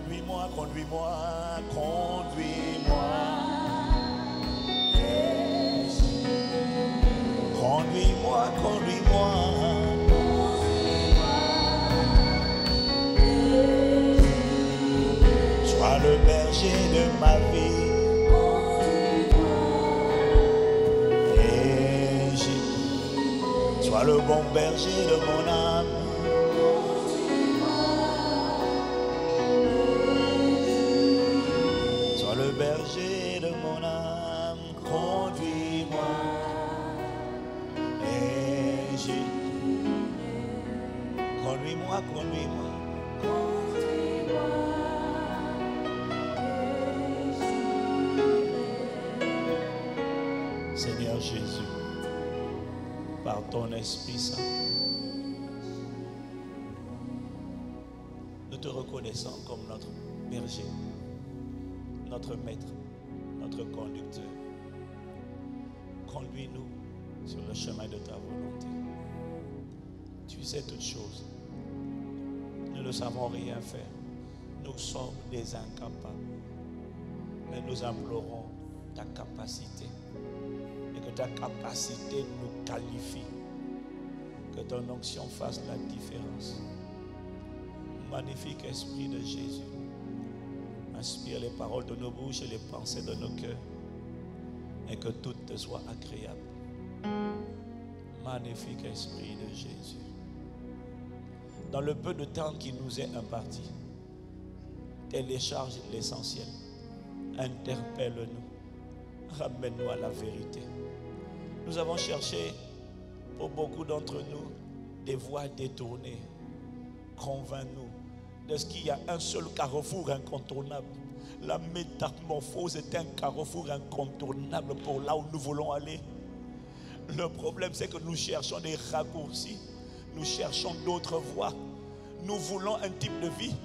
Conduis-moi, conduis-moi, conduis-moi. Conduis-moi, conduis-moi. Sois le berger de ma vie. Sois le bon berger de mon âme. Sois le berger de mon âme. Conduis-moi. Conduis-moi, conduis-moi. Seigneur Jésus, par ton Esprit Saint, nous te reconnaissons comme notre berger, notre maître, notre conducteur. Conduis-nous sur le chemin de ta volonté. Tu sais toutes choses. Nous ne savons rien faire. Nous sommes des incapables. Mais nous implorons ta capacité. Et que ta capacité nous qualifie. Que ton onction fasse la différence. Magnifique Esprit de Jésus. Inspire les paroles de nos bouches et les pensées de nos cœurs. Et que tout te soit agréable. Magnifique Esprit de Jésus. Dans le peu de temps qui nous est imparti, télécharge l'essentiel. Interpelle-nous. Ramène-nous à la vérité. Nous avons cherché, pour beaucoup d'entre nous, des voies détournées. Convainc-nous de ce qu'il y a un seul carrefour incontournable. La métamorphose est un carrefour incontournable pour là où nous voulons aller. Le problème, c'est que nous cherchons des raccourcis. Nous cherchons d'autres voies. Nous voulons un type de vie.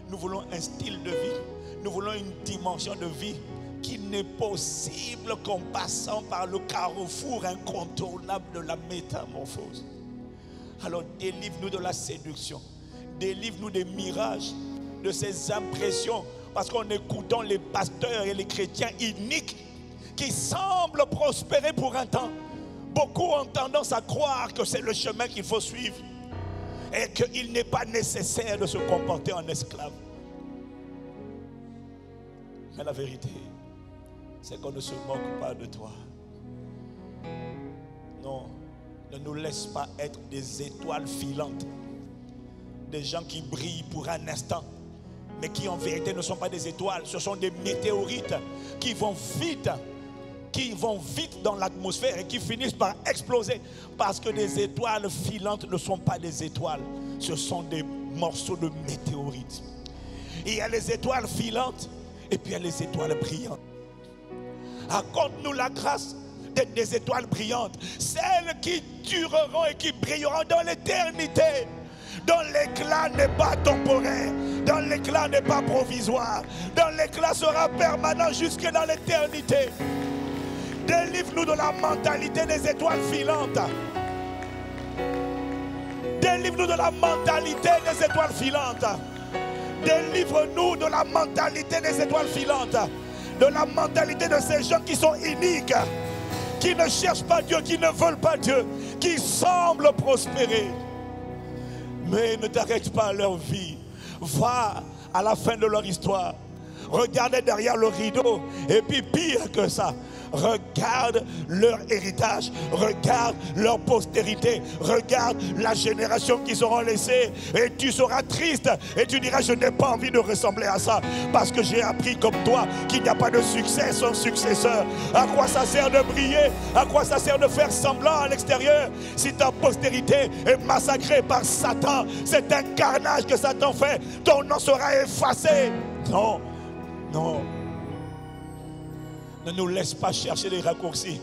Nous voulons un style de vie. Nous voulons une dimension de vie qui n'est possible qu'en passant par le carrefour incontournable de la métamorphose. Alors délivre-nous de la séduction. Délivre-nous des mirages, de ces impressions. Parce qu'en écoutant les pasteurs et les chrétiens iniques qui semblent prospérer pour un temps, beaucoup ont tendance à croire que c'est le chemin qu'il faut suivre et qu'il n'est pas nécessaire de se comporter en esclave. Mais la vérité, c'est qu'on ne se moque pas de toi. Non, ne nous laisse pas être des étoiles filantes, des gens qui brillent pour un instant, mais qui en vérité ne sont pas des étoiles. Ce sont des météorites qui vont vite dans l'atmosphère et qui finissent par exploser. Parce que des étoiles filantes ne sont pas des étoiles. Ce sont des morceaux de météorites. Il y a les étoiles filantes et puis il y a les étoiles brillantes. Accorde-nous la grâce d'être des étoiles brillantes. Celles qui dureront et qui brilleront dans l'éternité. Dont l'éclat n'est pas temporaire, dont l'éclat n'est pas provisoire, dont l'éclat sera permanent jusque dans l'éternité. Délivre-nous de la mentalité des étoiles filantes. Délivre-nous de la mentalité des étoiles filantes. Délivre-nous de la mentalité des étoiles filantes. De la mentalité de ces gens qui sont iniques, qui ne cherchent pas Dieu, qui ne veulent pas Dieu, qui semblent prospérer. Mais ne t'arrête pas à leur vie. Va à la fin de leur histoire. Regardez derrière le rideau. Et puis pire que ça, regarde leur héritage. Regarde leur postérité. Regarde la génération qu'ils auront laissée. Et tu seras triste. Et tu diras, je n'ai pas envie de ressembler à ça. Parce que j'ai appris comme toi qu'il n'y a pas de succès sans successeur. À quoi ça sert de briller? À quoi ça sert de faire semblant à l'extérieur? Si ta postérité est massacrée par Satan, c'est un carnage que Satan fait. Ton nom sera effacé. Non, non. Ne nous laisse pas chercher les raccourcis.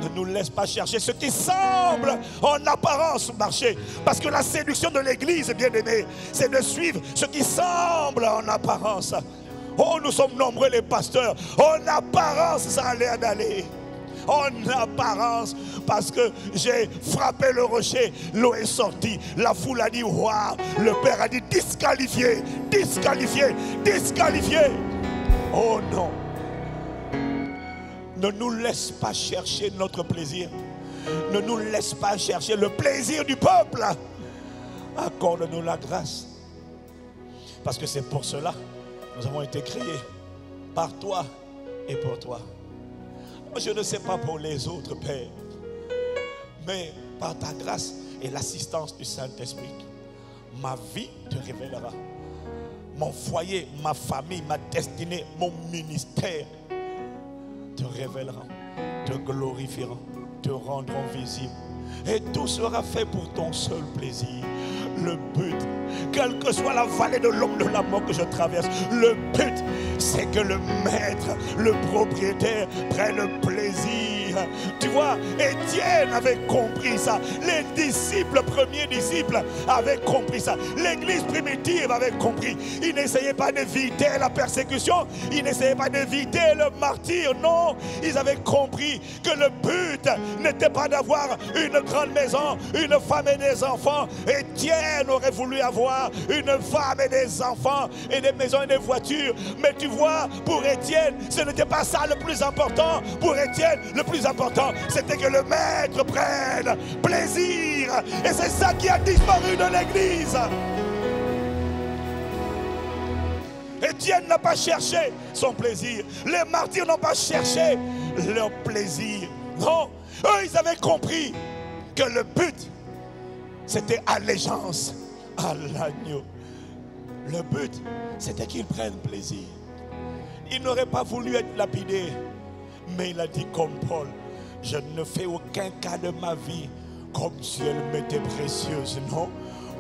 Ne nous laisse pas chercher ce qui semble en apparence marcher. Parce que la séduction de l'église, bien-aimé, c'est de suivre ce qui semble en apparence. Oh, nous sommes nombreux les pasteurs. En apparence, ça a l'air d'aller. en apparence, parce que j'ai frappé le rocher, l'eau est sortie. La foule a dit waouh. Le Père a dit disqualifié, disqualifié, disqualifié. Oh non. Ne nous laisse pas chercher notre plaisir. Ne nous laisse pas chercher le plaisir du peuple. Accorde-nous la grâce. Parce que c'est pour cela que nous avons été créés. Par toi et pour toi. Je ne sais pas pour les autres, Père. Mais par ta grâce et l'assistance du Saint-Esprit, ma vie te révélera. Mon foyer, ma famille, ma destinée, mon ministère te révéleront, te glorifieront, te rendront visible. Et tout sera fait pour ton seul plaisir. Le but, quelle que soit la vallée de l'ombre de la mort que je traverse, le but, c'est que le maître, le propriétaire prenne plaisir. Tu vois, Étienne avait compris ça. Les disciples, premiers disciples, avaient compris ça. L'église primitive avait compris. Ils n'essayaient pas d'éviter la persécution. Ils n'essayaient pas d'éviter le martyre. Non, ils avaient compris que le but n'était pas d'avoir une grande maison, une femme et des enfants. Étienne aurait voulu avoir une femme et des enfants et des maisons et des voitures. Mais tu vois, pour Étienne, ce n'était pas ça le plus important. Pour Étienne, le plus important, c'était que le maître prenne plaisir. Et c'est ça qui a disparu de l'église. Étienne n'a pas cherché son plaisir. Les martyrs n'ont pas cherché leur plaisir. Non, eux, ils avaient compris que le but, c'était allégeance à l'agneau. Le but, c'était qu'ils prennent plaisir. Il n'aurait pas voulu être lapidé, mais il a dit comme Paul, je ne fais aucun cas de ma vie comme si elle m'était précieuse, non.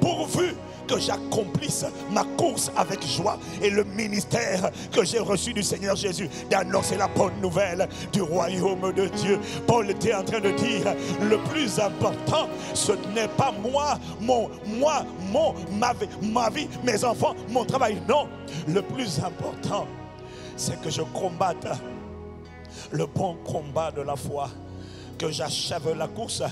Pourvu que j'accomplisse ma course avec joie et le ministère que j'ai reçu du Seigneur Jésus d'annoncer la bonne nouvelle du royaume de Dieu. Paul était en train de dire, le plus important, ce n'est pas ma vie, mes enfants, mon travail. Non, le plus important, c'est que je combatte le bon combat de la foi, que j'achève la course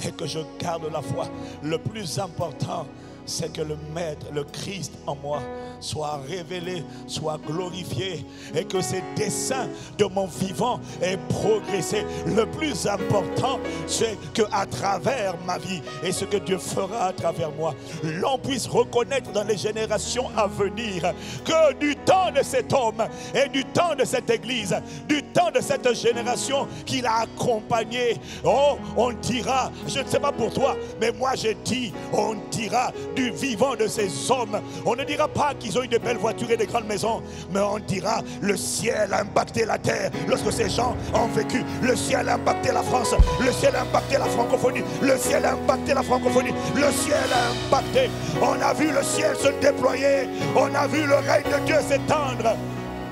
et que je garde la foi. Le plus important, c'est que le Maître, le Christ en moi, soit révélé, soit glorifié, et que ses desseins de mon vivant aient progressé. Le plus important, c'est qu'à travers ma vie et ce que Dieu fera à travers moi, l'on puisse reconnaître dans les générations à venir que du temps de cet homme et du temps de cette église, du temps de cette génération qu'il a accompagné, oh, on dira, je ne sais pas pour toi, mais moi j'ai dit, on dira du vivant de ces hommes. On ne dira pas qu'ils ont eu de belles voitures et de grandes maisons, mais on dira le ciel a impacté la terre lorsque ces gens ont vécu. Le ciel a impacté la France, le ciel a impacté la francophonie, le ciel a impacté la francophonie, le ciel a impacté. On a vu le ciel se déployer, on a vu le règne de Dieu s'étendre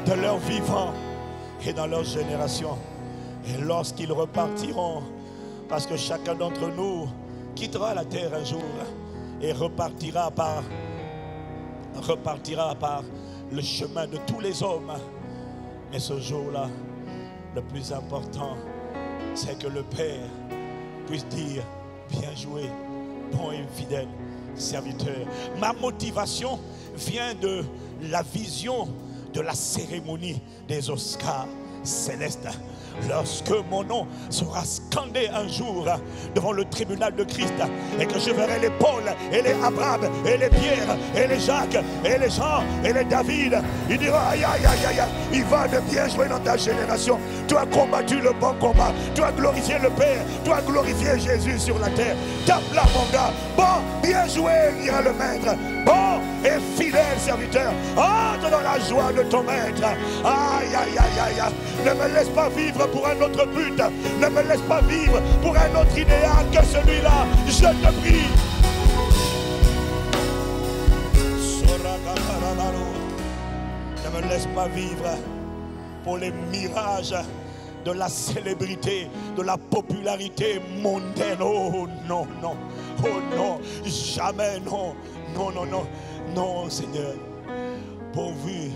de leur vivant et dans leur génération. Et lorsqu'ils repartiront, parce que chacun d'entre nous quittera la terre un jour et repartira par le chemin de tous les hommes. Mais ce jour-là, le plus important, c'est que le Père puisse dire, bien joué, bon et fidèle serviteur. Ma motivation vient de la vision de la cérémonie des Oscars célestes. Lorsque mon nom sera scandé un jour devant le tribunal de Christ, et que je verrai les Paul et les Abraham et les Pierre et les Jacques et les Jean et les David, il dira aïe aïe aïe aïe, il va de bien jouer dans ta génération. Tu as combattu le bon combat, tu as glorifié le Père, tu as glorifié Jésus sur la terre. Tape là mon gars, bon, bien joué, dira le maître. Bon et fidèle serviteur, entre dans la joie de ton maître. Aïe aïe aïe aïe, ne me laisse pas vivre pour un autre but, ne me laisse pas vivre pour un autre idéal que celui-là, je te prie. Ne me laisse pas vivre pour les mirages de la célébrité, de la popularité mondaine. Oh non, non, oh non, jamais non, non, non, non, non Seigneur, pourvu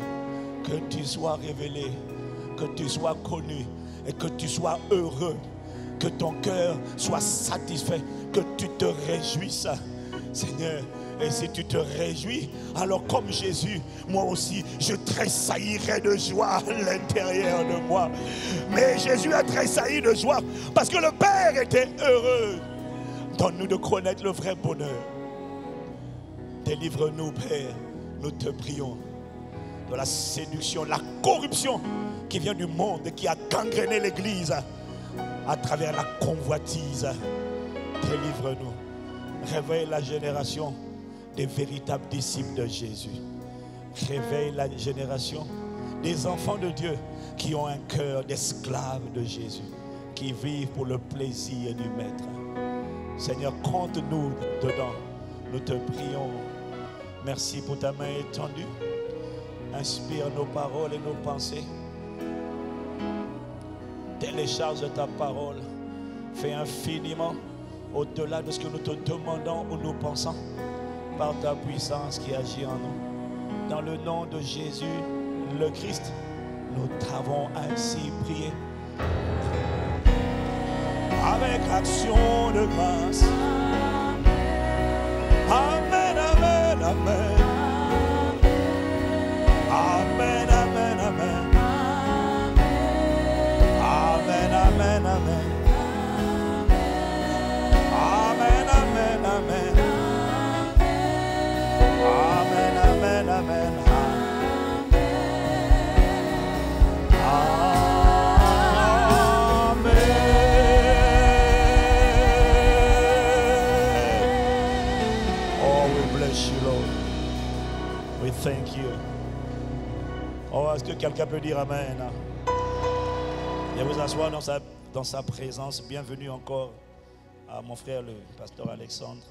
que tu sois révélé, que tu sois connu et que tu sois heureux Que ton cœur soit satisfait, que tu te réjouisses, Seigneur. Et si tu te réjouis, alors comme Jésus, moi aussi, je tressaillirai de joie à l'intérieur de moi. Mais Jésus a tressailli de joie parce que le Père était heureux. Donne-nous de connaître le vrai bonheur. Délivre-nous, Père, nous te prions, de la séduction, la corruption qui vient du monde, qui a gangréné l'Église à travers la convoitise. Délivre-nous. Réveille la génération des véritables disciples de Jésus. Réveille la génération des enfants de Dieu qui ont un cœur d'esclaves de Jésus, qui vivent pour le plaisir du Maître. Seigneur, compte-nous dedans. Nous te prions. Merci pour ta main étendue. Inspire nos paroles et nos pensées. Télécharge ta parole. Fais infiniment au-delà de ce que nous te demandons ou nous pensons, par ta puissance qui agit en nous. Dans le nom de Jésus, le Christ, nous t'avons ainsi prié. Avec action de grâce. Amen, amen, amen. Amen, amen, amen. Amen, amen, amen. Amen, amen, amen. Amen, amen, amen. Thank you. Oh, est-ce que quelqu'un peut dire Amen? Et vous asseoir dans sa présence. Bienvenue encore à mon frère le pasteur Alexandre.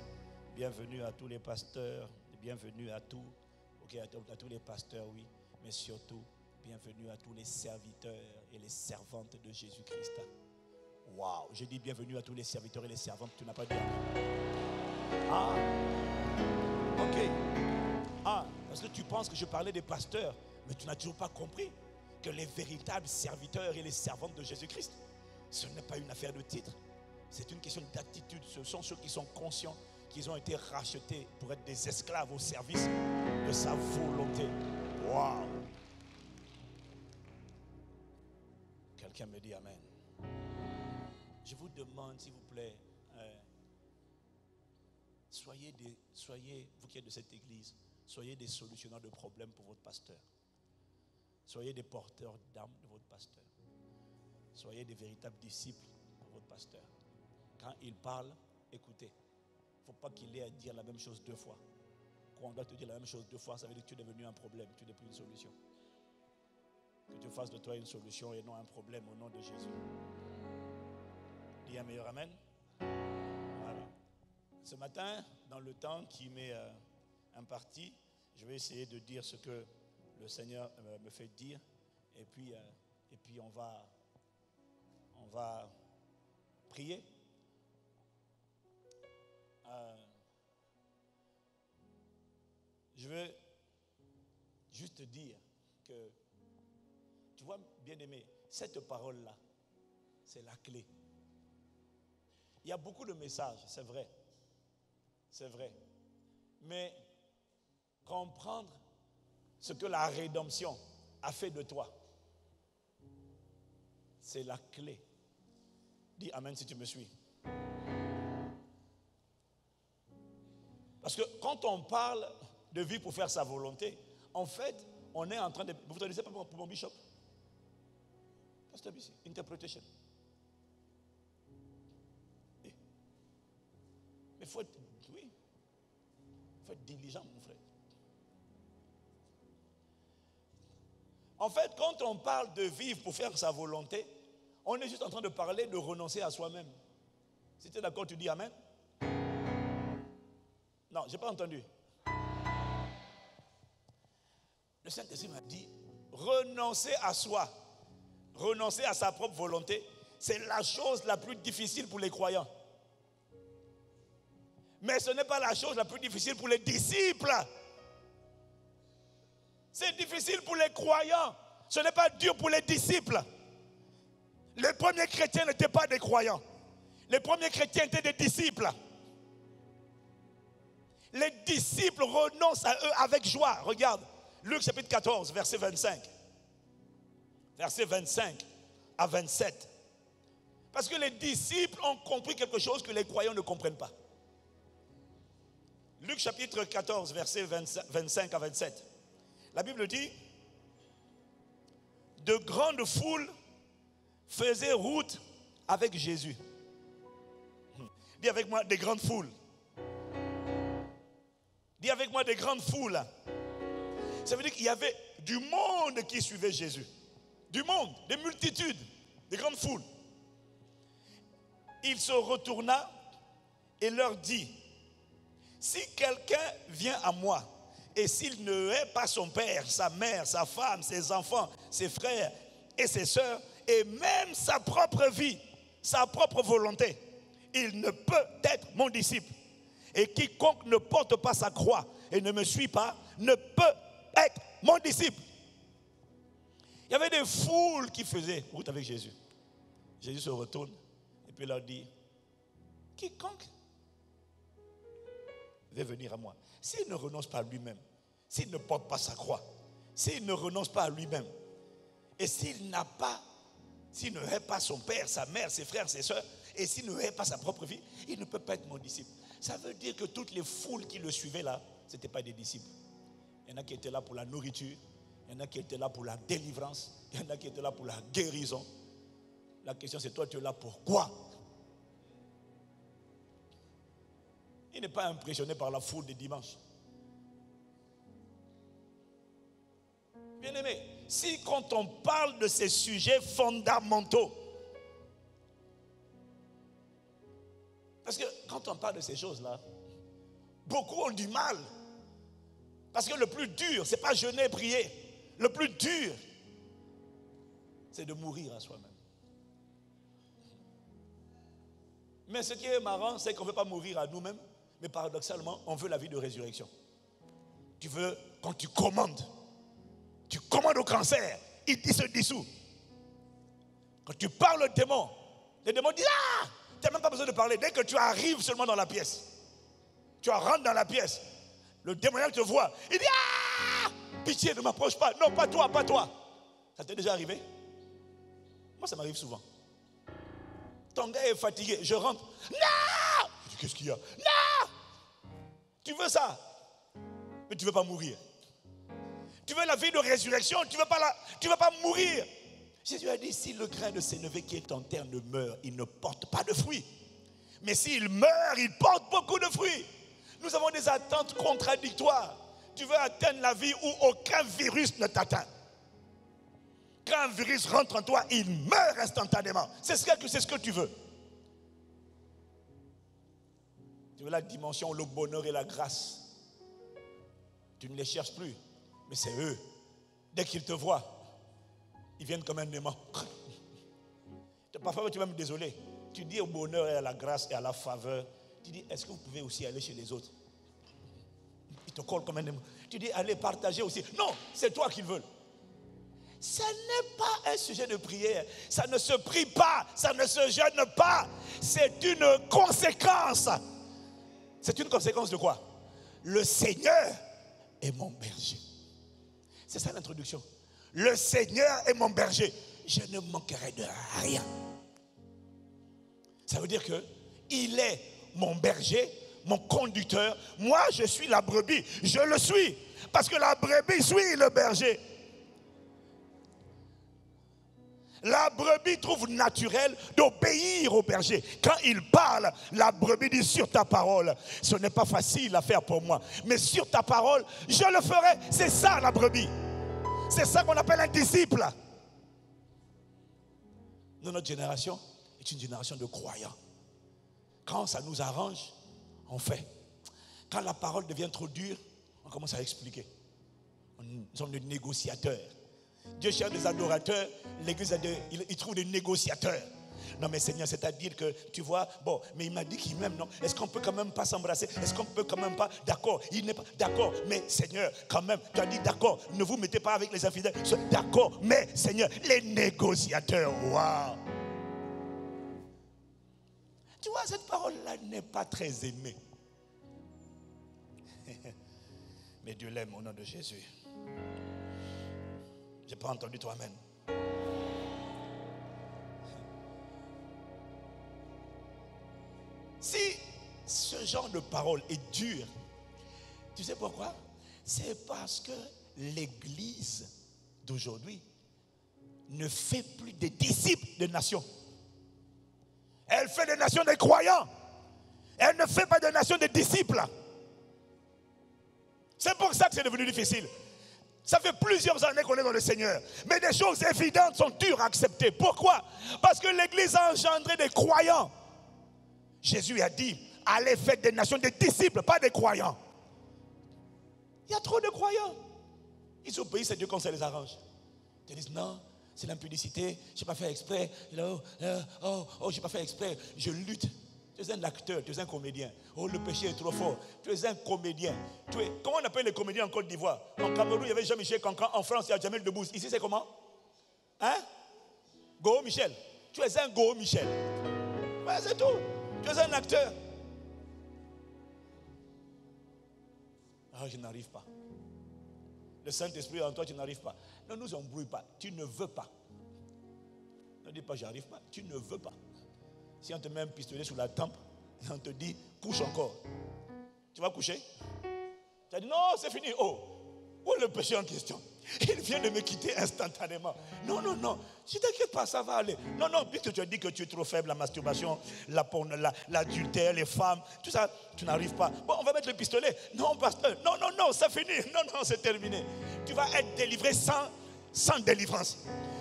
Bienvenue à tous les pasteurs. Bienvenue à tous. Ok, à tous les pasteurs, oui. Mais surtout, bienvenue à tous les serviteurs et les servantes de Jésus-Christ. Waouh, j'ai dit bienvenue à tous les serviteurs et les servantes. Tu n'as pas dit Amen. Ah, ok. Ah, parce que tu penses que je parlais des pasteurs, mais tu n'as toujours pas compris que les véritables serviteurs et les servantes de Jésus-Christ, ce n'est pas une affaire de titre, c'est une question d'attitude. Ce sont ceux qui sont conscients qu'ils ont été rachetés pour être des esclaves au service de sa volonté. Waouh! Quelqu'un me dit Amen. Je vous demande, s'il vous plaît, soyez, vous qui êtes de cette église, soyez des solutionneurs de problèmes pour votre pasteur. Soyez des porteurs d'âme de votre pasteur. Soyez des véritables disciples pour votre pasteur. Quand il parle, écoutez. Il ne faut pas qu'il ait à dire la même chose deux fois. Quand on doit te dire la même chose deux fois, ça veut dire que tu es devenu un problème, tu n'es plus une solution. Que tu fasses de toi une solution et non un problème au nom de Jésus. Dis un meilleur Amen. Voilà. Ce matin, dans le temps qui m'est imparti, je vais essayer de dire ce que le Seigneur me fait dire. Et puis on va prier. Je veux juste te dire que, tu vois, bien-aimé, cette parole-là, c'est la clé. Il y a beaucoup de messages, c'est vrai. C'est vrai. Mais comprendre ce que la rédemption a fait de toi, c'est la clé. Dis Amen si tu me suis. Parce que quand on parle de vivre pour faire sa volonté, en fait, on est en train de... Vous ne traduisez pas pour mon bishop? Pasteur ici, interpretation. Mais il faut être... Oui. Il faut être diligent, mon frère. En fait, quand on parle de vivre pour faire sa volonté, on est juste en train de parler de renoncer à soi-même. Si tu es d'accord, tu dis Amen. Non, je n'ai pas entendu. Le Saint-Esprit m'a dit, renoncer à soi, renoncer à sa propre volonté, c'est la chose la plus difficile pour les croyants. Mais ce n'est pas la chose la plus difficile pour les disciples. C'est difficile pour les croyants. Ce n'est pas dur pour les disciples. Les premiers chrétiens n'étaient pas des croyants. Les premiers chrétiens étaient des disciples. Les disciples renoncent à eux avec joie. Regarde, Luc chapitre 14, verset 25. Verset 25 à 27. Parce que les disciples ont compris quelque chose que les croyants ne comprennent pas. Luc chapitre 14, verset 25 à 27. La Bible dit, de grandes foules faisaient route avec Jésus. Dis avec moi, des grandes foules. Dis avec moi, des grandes foules. Ça veut dire qu'il y avait du monde qui suivait Jésus. Du monde, des multitudes, des grandes foules. Il se retourna et leur dit, si quelqu'un vient à moi, et s'il ne hait pas son père, sa mère, sa femme, ses enfants, ses frères et ses sœurs, et même sa propre vie, sa propre volonté, il ne peut être mon disciple. Et quiconque ne porte pas sa croix et ne me suit pas, ne peut être mon disciple. Il y avait des foules qui faisaient route avec Jésus. Jésus se retourne et puis leur dit, quiconque veut venir à moi, s'il ne renonce pas à lui-même, s'il ne porte pas sa croix, s'il ne renonce pas à lui-même, et s'il ne hait pas son père, sa mère, ses frères, ses soeurs, et s'il ne hait pas sa propre vie, il ne peut pas être mon disciple. Ça veut dire que toutes les foules qui le suivaient là, ce n'étaient pas des disciples. Il y en a qui étaient là pour la nourriture, il y en a qui étaient là pour la délivrance, il y en a qui étaient là pour la guérison. La question c'est, toi tu es là pour quoi? Il n'est pas impressionné par la foule des dimanches. Bien-aimé, si quand on parle de ces sujets fondamentaux, parce que quand on parle de ces choses-là, beaucoup ont du mal. Parce que le plus dur, ce n'est pas jeûner et prier. Le plus dur, c'est de mourir à soi-même. Mais ce qui est marrant, c'est qu'on ne veut pas mourir à nous-mêmes, mais paradoxalement, on veut la vie de résurrection. Tu veux, quand tu commandes au cancer, il se dissout. Quand tu parles au démon, les démons disent, ah, tu n'as même pas besoin de parler. Dès que tu arrives seulement dans la pièce, tu rentres dans la pièce, le démoniaque te voit, il dit, ah, pitié, ne m'approche pas. Non, pas toi, pas toi. Ça t'est déjà arrivé? Moi, ça m'arrive souvent. Ton gars est fatigué, je rentre. Non! Je dis, qu'est-ce qu'il y a? Non! Tu veux ça, mais tu ne veux pas mourir. Tu veux la vie de résurrection, tu ne veux pas mourir. Jésus a dit, si le grain de sénévé qui est en terre ne meurt, il ne porte pas de fruits. Mais s'il meurt, il porte beaucoup de fruits. Nous avons des attentes contradictoires. Tu veux atteindre la vie où aucun virus ne t'atteint. Quand un virus rentre en toi, il meurt instantanément. C'est ce que tu veux. Tu veux la dimension où le bonheur et la grâce. Tu ne les cherches plus. Mais c'est eux. Dès qu'ils te voient, ils viennent comme un aimant. Parfois tu vas me désoler. Tu dis au bonheur et à la grâce et à la faveur. Tu dis, est-ce que vous pouvez aussi aller chez les autres? Ils te collent comme un aimant. Tu dis, allez partager aussi. Non, c'est toi qu'ils veulent. Ce n'est pas un sujet de prière. Ça ne se prie pas. Ça ne se jeûne pas. C'est une conséquence. C'est une conséquence de quoi? Le Seigneur est mon berger. C'est ça l'introduction. Le Seigneur est mon berger. Je ne manquerai de rien. Ça veut dire que il est mon berger, mon conducteur. Moi, je suis la brebis. Je le suis. Parce que la brebis suit le berger. La brebis trouve naturel d'obéir au berger. Quand il parle, la brebis dit, sur ta parole. Ce n'est pas facile à faire pour moi. Mais sur ta parole, je le ferai. C'est ça la brebis. C'est ça qu'on appelle un disciple. Notre génération est une génération de croyants. Quand ça nous arrange, on fait. Quand la parole devient trop dure, on commence à expliquer. Nous sommes des négociateurs. Dieu cherche des adorateurs, l'église il trouve des négociateurs. Non mais Seigneur, c'est-à-dire que tu vois, bon, mais il m'a dit qu'il m'aime, non? Est-ce qu'on peut quand même pas s'embrasser? Est-ce qu'on peut quand même pas? D'accord, il n'est pas d'accord, mais Seigneur, quand même, tu as dit d'accord, ne vous mettez pas avec les infidèles. D'accord, mais Seigneur, les négociateurs, waouh! Tu vois, cette parole-là n'est pas très aimée. Mais Dieu l'aime au nom de Jésus. Je n'ai pas entendu toi, amen. Si ce genre de parole est dur, tu sais pourquoi? C'est parce que l'Église d'aujourd'hui ne fait plus des disciples de nations. Elle fait des nations des croyants. Elle ne fait pas des nations des disciples. C'est pour ça que c'est devenu difficile. Ça fait plusieurs années qu'on est dans le Seigneur. Mais des choses évidentes sont dures à accepter. Pourquoi? Parce que l'Église a engendré des croyants. Jésus a dit, allez faire des nations des disciples, pas des croyants. Il y a trop de croyants. Ils obéissent à Dieu quand ça les arrange. Ils disent, non, c'est l'impudicité, je n'ai pas fait exprès. Oh, je n'ai pas fait exprès. Je lutte. Tu es un acteur, tu es un comédien. Oh, le péché est trop fort. Tu es un comédien. Comment on appelle les comédiens en Côte d'Ivoire? En Cameroun, il y avait Jean-Michel Cancan. En France, il y a Jamel Debbouze. Ici, c'est comment? Hein? Go Michel. Tu es un Go Michel. Ouais, c'est tout. Tu es un acteur. Ah, je n'arrive pas. Le Saint-Esprit en toi, tu n'arrives pas. Ne nous embrouille pas. Tu ne veux pas. Ne dis pas, j'arrive pas. Tu ne veux pas. Si on te met un pistolet sous la tempe, et on te dit, couche encore. Tu vas coucher? Tu as dit, non, c'est fini. Oh, où est le péché en question? Il vient de me quitter instantanément. Non, non, non. Si t'inquiète pas, ça va aller. Non, non, puisque tu as dit que tu es trop faible, la masturbation, l'adultère, les femmes, tout ça, tu n'arrives pas. Bon, on va mettre le pistolet. Non, pasteur. Non, non, non, c'est fini. Non, non, c'est terminé. Tu vas être délivré sans délivrance.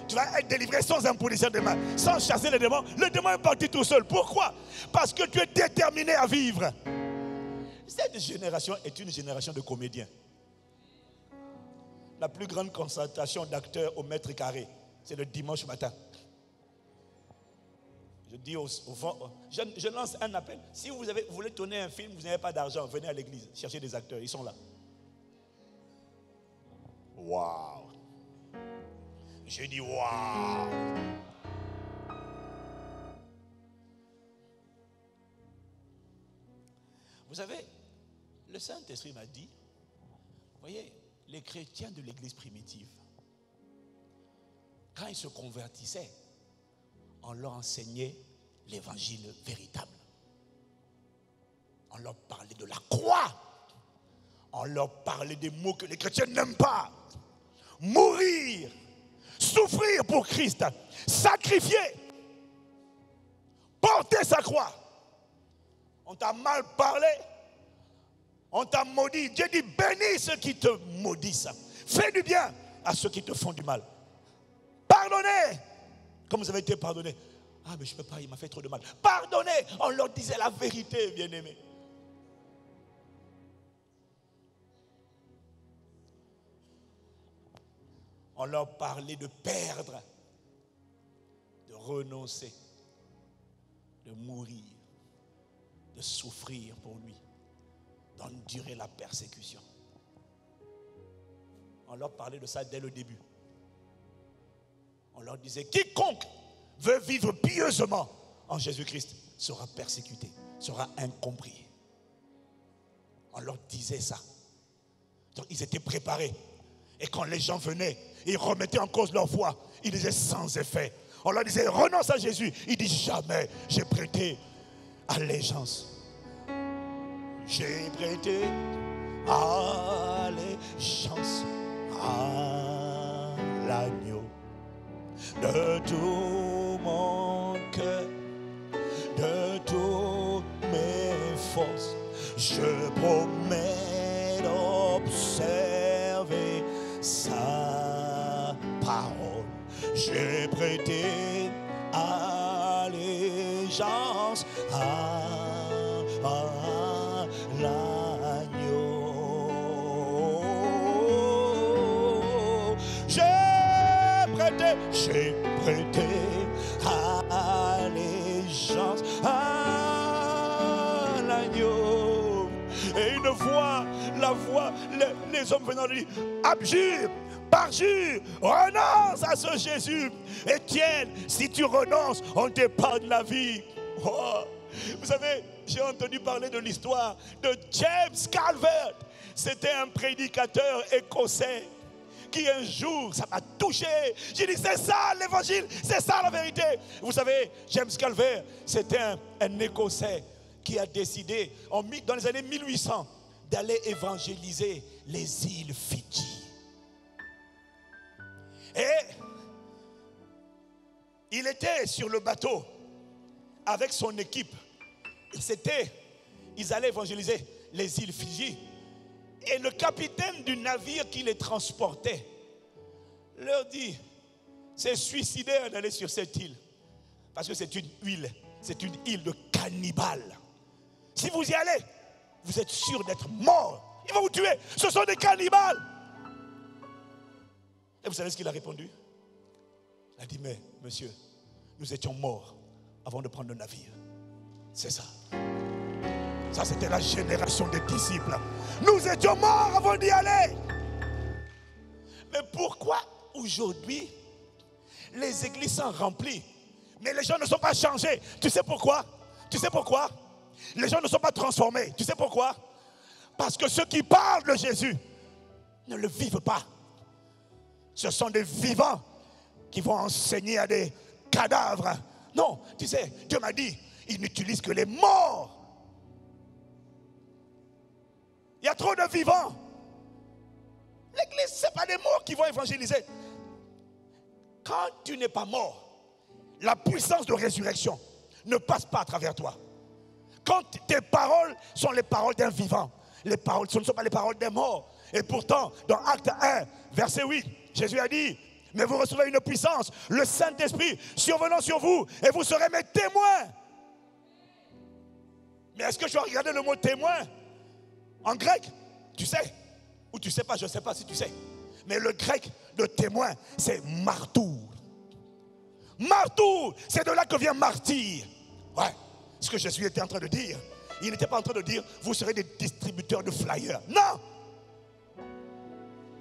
Tu vas être délivré sans imposition de main, sans chasser les démons. Le démon est parti tout seul. Pourquoi? Parce que tu es déterminé à vivre. Cette génération est une génération de comédiens. La plus grande concentration d'acteurs au mètre carré, c'est le dimanche matin. Je dis je lance un appel. Si vous voulez tourner un film, vous n'avez pas d'argent, venez à l'église, cherchez des acteurs, ils sont là. Waouh! J'ai dit waouh! Vous savez, le Saint-Esprit m'a dit, voyez, les chrétiens de l'église primitive, quand ils se convertissaient, on leur enseignait l'évangile véritable. On leur parlait de la croix. On leur parlait des mots que les chrétiens n'aiment pas. Mourir, souffrir pour Christ, sacrifier, porter sa croix. On t'a mal parlé, on t'a maudit. Dieu dit, bénis ceux qui te maudissent. Fais du bien à ceux qui te font du mal. Pardonnez, comme vous avez été pardonné. Ah, mais je ne peux pas, il m'a fait trop de mal. Pardonnez, on leur disait la vérité, bien-aimés. On leur parlait de perdre, de renoncer, de mourir, de souffrir pour lui, d'endurer la persécution. On leur parlait de ça dès le début. On leur disait, quiconque veut vivre pieusement en Jésus-Christ sera persécuté, sera incompris. On leur disait ça. Donc ils étaient préparés. Et quand les gens venaient, ils remettaient en cause leur foi. Ils disaient sans effet. On leur disait, renonce à Jésus. Il dit, jamais j'ai prêté allégeance. J'ai prêté allégeance à l'agneau. De tout mon cœur, de toutes mes forces, je promets d'observer sa parole. J'ai prêté allégeance à l'agneau. J'ai prêté allégeance à l'agneau. Et une fois, les hommes venant lui dire, abjure, parjure, renonce à ce Jésus. Étienne, si tu renonces, on t'épargne la vie. Oh, Vous savez, j'ai entendu parler de l'histoire de James Calvert. C'était un prédicateur écossais qui un jour, ça m'a touché. J'ai dit, c'est ça l'évangile, c'est ça la vérité. Vous savez, James Calvert, c'était un Écossais qui a décidé, dans les années 1800, d'aller évangéliser les îles Fidji. Et il était sur le bateau avec son équipe. Ils allaient évangéliser les îles Fidji. Et le capitaine du navire qui les transportait leur dit, c'est suicidaire d'aller sur cette île. Parce que c'est une île de cannibales. Si vous y allez, vous êtes sûr d'être mort. Ils vont vous tuer. Ce sont des cannibales. Et vous savez ce qu'il a répondu? Il a dit, mais monsieur, nous étions morts avant de prendre le navire. C'est ça. Ça, c'était la génération des disciples. Nous étions morts avant d'y aller. Mais pourquoi aujourd'hui les églises sont remplies, mais les gens ne sont pas changés? Tu sais pourquoi? Tu sais pourquoi? Les gens ne sont pas transformés. Tu sais pourquoi? Parce que ceux qui parlent de Jésus ne le vivent pas. Ce sont des vivants qui vont enseigner à des cadavres. Non, tu sais, Dieu m'a dit, il n'utilise que les morts. Il y a trop de vivants. L'église, ce n'est pas des morts qui vont évangéliser. Quand tu n'es pas mort, la puissance de résurrection ne passe pas à travers toi. Quand tes paroles sont les paroles d'un vivant, les paroles, ce ne sont pas les paroles des morts. Et pourtant, dans Acte 1, verset 8, Jésus a dit, mais vous recevrez une puissance, le Saint-Esprit survenant sur vous, et vous serez mes témoins. Mais est-ce que je dois regarder le mot témoin en grec? Tu sais, ou tu ne sais pas, je ne sais pas si tu sais. Mais le grec de témoin, c'est martour. Martour, c'est de là que vient martyr. Ouais, ce que Jésus était en train de dire. Il n'était pas en train de dire, vous serez des distributeurs de flyers. Non!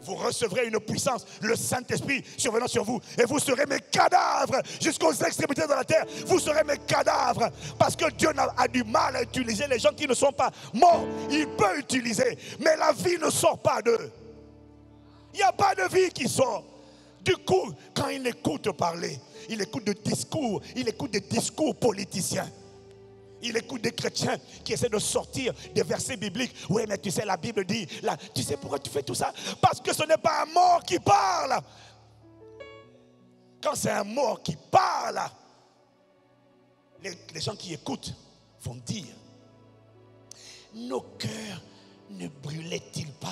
Vous recevrez une puissance, le Saint-Esprit survenant sur vous, et vous serez mes cadavres jusqu'aux extrémités de la terre. Vous serez mes cadavres, parce que Dieu a du mal à utiliser les gens qui ne sont pas morts. Il peut utiliser, mais la vie ne sort pas d'eux. Il n'y a pas de vie qui sort. Du coup, quand il écoute parler, il écoute des discours, il écoute des discours politiciens. Il écoute des chrétiens qui essaient de sortir des versets bibliques. Oui, mais tu sais, la Bible dit, là, tu sais pourquoi tu fais tout ça? Parce que ce n'est pas un mort qui parle. Quand c'est un mort qui parle, les gens qui écoutent vont dire, nos cœurs ne brûlaient-ils pas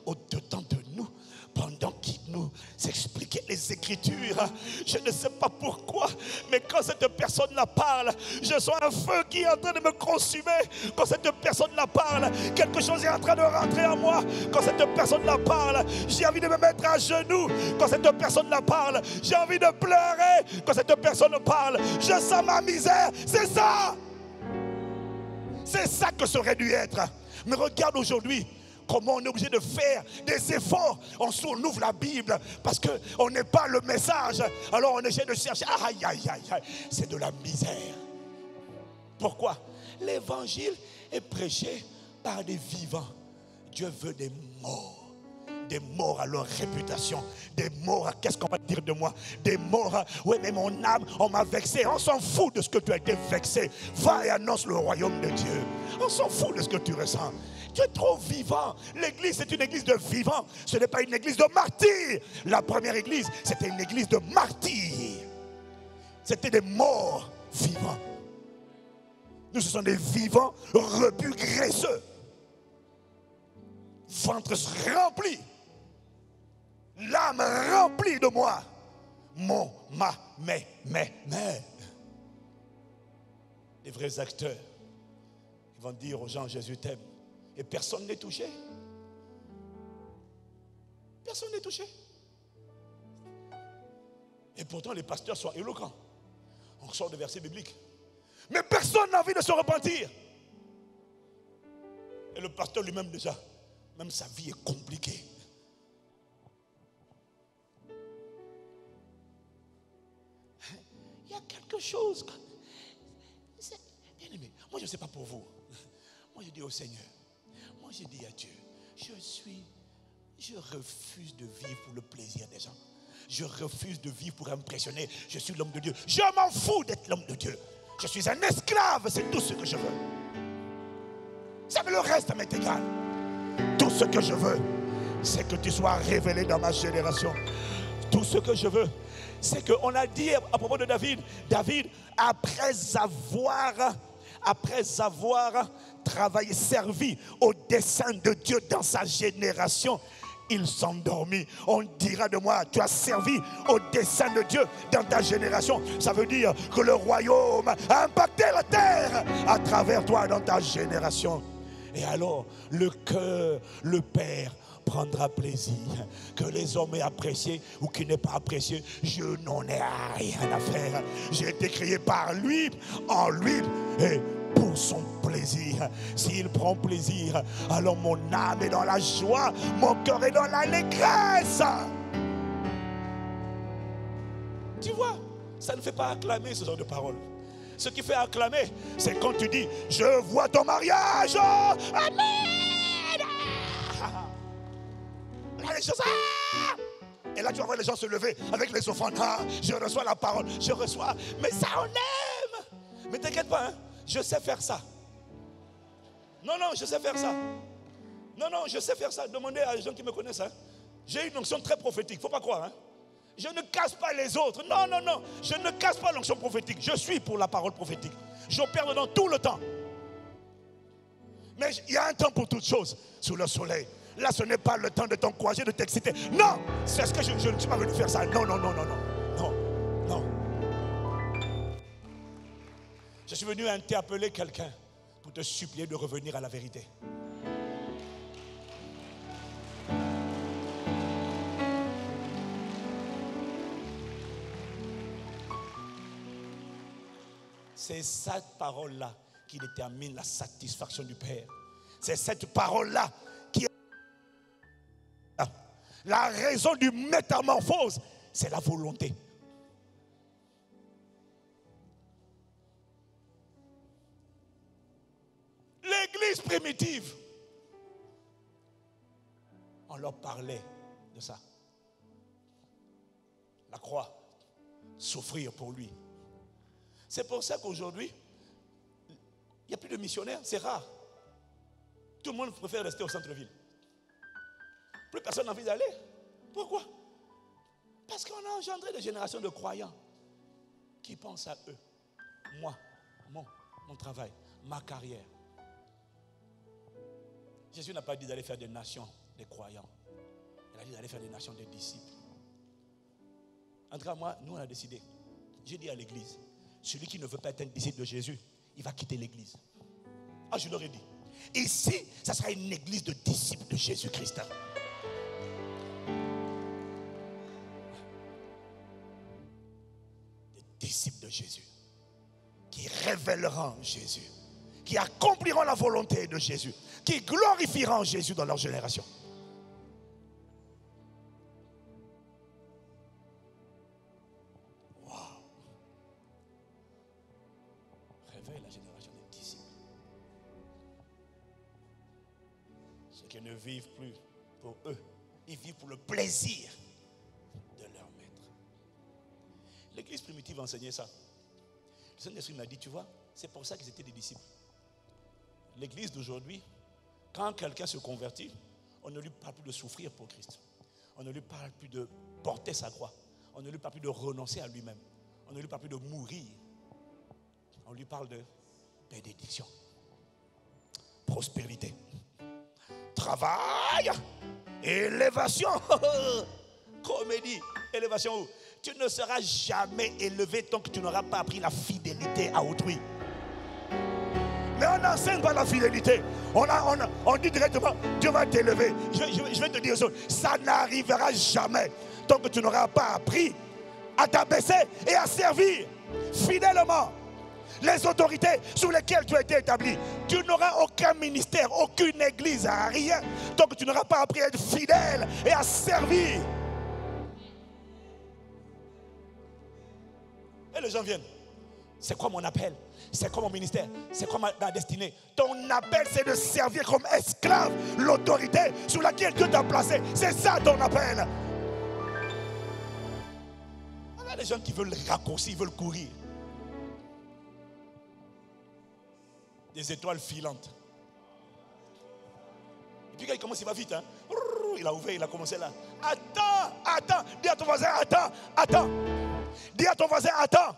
au-dedans de nous pendant qu'il nous expliquait les Écritures? Je ne sais pas pourquoi, mais quand cette personne-là parle, je sens un feu qui est en train de me consumer. Quand cette personne-là parle, quelque chose est en train de rentrer en moi. Quand cette personne-là parle, j'ai envie de me mettre à genoux. Quand cette personne-là parle, j'ai envie de pleurer. Quand cette personne parle, je sens ma misère. C'est ça. C'est ça que ça aurait dû être. Mais regarde aujourd'hui, comment on est obligé de faire des efforts. On ouvre la Bible parce qu'on n'est pas le message. Alors on essaie de chercher. Aïe, aïe, aïe, aïe. C'est de la misère. Pourquoi? L'évangile est prêché par des vivants. Dieu veut des morts. Des morts à leur réputation. Des morts à qu'est-ce qu'on va dire de moi. Des morts à, oui mais mon âme, on m'a vexé. On s'en fout de ce que tu as été vexé. Va et annonce le royaume de Dieu. On s'en fout de ce que tu ressens. Tu es trop vivant. L'église, c'est une église de vivants. Ce n'est pas une église de martyrs. La première église, c'était une église de martyrs. C'était des morts vivants. Nous, ce sont des vivants rebus graisseux. Ventre rempli. L'âme remplie de moi. Mais. Les vrais acteurs, ils vont dire aux gens, Jésus t'aime. Et personne n'est touché. Personne n'est touché. Et pourtant, les pasteurs sont éloquents. On sort de versets bibliques. Mais personne n'a envie de se repentir. Et le pasteur lui-même déjà, même sa vie est compliquée. Il y a quelque chose. Bien aimé, je ne sais pas pour vous. Moi, je dis au Seigneur, moi, je dis à Dieu, je refuse de vivre pour le plaisir des gens. Je refuse de vivre pour impressionner. Je suis l'homme de Dieu. Je m'en fous d'être l'homme de Dieu. Je suis un esclave, c'est tout ce que je veux. Ça me le reste m'est égal. Tout ce que je veux, c'est que tu sois révélé dans ma génération. Tout ce que je veux, c'est qu'on a dit à propos de David, après avoir travaillé, servi au dessein de Dieu dans sa génération, il s'endormit. On dira de moi, tu as servi au dessein de Dieu dans ta génération. Ça veut dire que le royaume a impacté la terre à travers toi dans ta génération. Et alors, le cœur, le Père prendra plaisir. Que les hommes aient apprécié ou qu'ils n'aient pas apprécié, je n'en ai rien à faire. J'ai été créé par lui, en lui et pour son plaisir. S'il prend plaisir, alors mon âme est dans la joie, mon cœur est dans l'allégresse. Tu vois, ça ne fait pas acclamer ce genre de paroles. Ce qui fait acclamer, c'est quand tu dis, je vois ton mariage. Amen. Là, les choses, et là, tu vas voir les gens se lever avec les offrandes. Je reçois la parole, je reçois. Mais ça, on aime. Mais t'inquiète pas, hein, je sais faire ça. Non, je sais faire ça. Non, je sais faire ça. Demandez à les gens qui me connaissent. Hein. J'ai une onction très prophétique, il ne faut pas croire. Hein. Je ne casse pas les autres. Non. Je ne casse pas l'onction prophétique. Je suis pour la parole prophétique. J'opère dedans tout le temps. Mais il y a un temps pour toutes choses sous le soleil. Là, ce n'est pas le temps de t'encourager, de t'exciter. Non, c'est ce que je ne suis pas venu faire ça. Non. Je suis venu interpeller quelqu'un pour te supplier de revenir à la vérité. C'est cette parole-là qui détermine la satisfaction du Père. C'est cette parole-là qui est la raison du métamorphose. C'est la volonté. L'église primitive, on leur parlait de ça. La croix, souffrir pour lui. C'est pour ça qu'aujourd'hui, il n'y a plus de missionnaires, c'est rare. Tout le monde préfère rester au centre-ville. Plus personne n'a envie d'aller. Pourquoi? Parce qu'on a engendré des générations de croyants qui pensent à eux. Moi, mon travail, ma carrière. Jésus n'a pas dit d'aller faire des nations des croyants. Il a dit d'aller faire des nations des disciples. En tout cas, nous on a décidé. J'ai dit à l'église, celui qui ne veut pas être un disciple de Jésus, il va quitter l'église. Je leur ai dit. Ici, ça sera une église de disciples de Jésus-Christ. Des disciples de Jésus qui révéleront Jésus, qui accompliront la volonté de Jésus, qui glorifieront Jésus dans leur génération. Wow. Réveille la génération des disciples. Ceux qui ne vivent plus pour eux, ils vivent pour le plaisir de leur maître. L'église primitive enseignait ça. Le Saint-Esprit m'a dit, tu vois, c'est pour ça qu'ils étaient des disciples. L'église d'aujourd'hui, quand quelqu'un se convertit, on ne lui parle plus de souffrir pour Christ. On ne lui parle plus de porter sa croix. On ne lui parle plus de renoncer à lui-même. On ne lui parle plus de mourir. On lui parle de bénédiction, prospérité, travail, élévation. Comédie, élévation où? Tu ne seras jamais élevé tant que tu n'auras pas appris la fidélité à autrui. Mais on n'enseigne pas la fidélité. On dit directement, Dieu va t'élever. Je vais te dire ça. Ça n'arrivera jamais tant que tu n'auras pas appris à t'abaisser et à servir fidèlement les autorités sous lesquelles tu as été établi. Tu n'auras aucun ministère, aucune église, rien, tant que tu n'auras pas appris à être fidèle et à servir. Et les gens viennent. C'est quoi mon appel? C'est quoi mon ministère? C'est quoi ma destinée? Ton appel, c'est de servir comme esclave l'autorité sous laquelle Dieu t'a placé. C'est ça ton appel. Il y a des gens qui veulent raccourcir, ils veulent courir. Des étoiles filantes. Et puis quand il commence, il va vite. Hein? Il a ouvert, il a commencé là. Attends. Dis à ton voisin, attends. Dis à ton voisin, attends.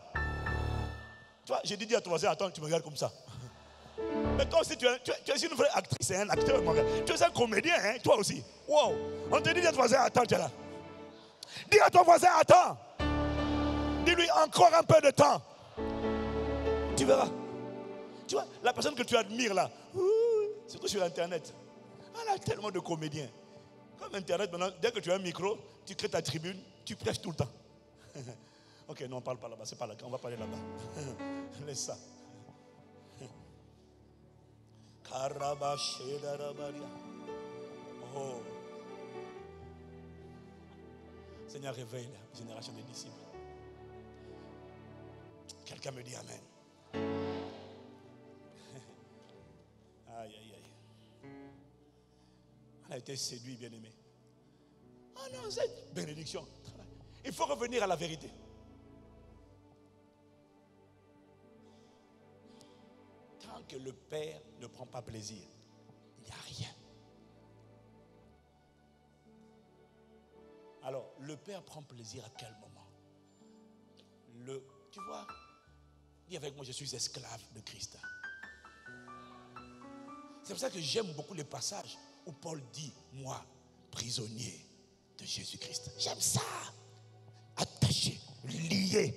Tu vois, j'ai dit à ton voisin, attends, tu me regardes comme ça. Mais toi aussi, tu es une vraie actrice, un acteur, mon gars. Tu es un comédien, hein, toi aussi. Wow. On te dit à ton voisin, attends, tu es là. Dis à ton voisin, attends. Dis-lui encore un peu de temps. Tu verras. Tu vois, la personne que tu admires là, surtout sur Internet, elle a tellement de comédiens. Comme Internet, maintenant, dès que tu as un micro, tu crées ta tribune, tu prêches tout le temps. Ok, non, on ne parle pas là-bas, c'est pas là, on va parler là-bas. Laisse ça. Oh. Seigneur, réveille la génération des disciples. Quelqu'un me dit amen. Aïe. On a été séduit, bien-aimé. Oh non, cette bénédiction. Il faut revenir à la vérité. Tant que le Père ne prend pas plaisir, il n'y a rien. Alors, le Père prend plaisir à quel moment? Tu vois, dis avec moi, je suis esclave de Christ. C'est pour ça que j'aime beaucoup les passages où Paul dit, moi, prisonnier de Jésus-Christ. J'aime ça. Attaché, lié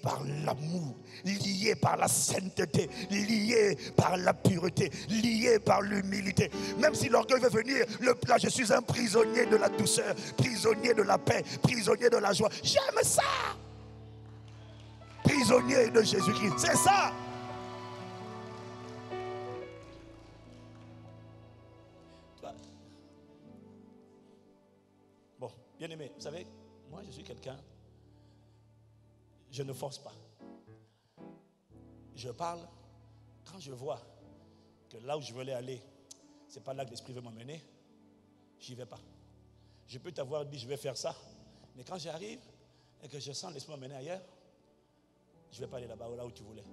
par l'amour, lié par la sainteté, lié par la pureté, lié par l'humilité. Même si l'orgueil veut venir, là je suis un prisonnier de la douceur, prisonnier de la paix, prisonnier de la joie. J'aime ça. Prisonnier de Jésus-Christ, c'est ça. Bon, bien aimé, vous savez, moi je suis quelqu'un, je ne force pas. Je parle quand je vois que là où je veux aller, ce n'est pas là que l'Esprit veut m'emmener, j'y vais pas. Je peux t'avoir dit je vais faire ça, mais quand j'arrive et que je sens l'Esprit m'emmener ailleurs, je ne vais pas aller là-bas, là où tu voulais.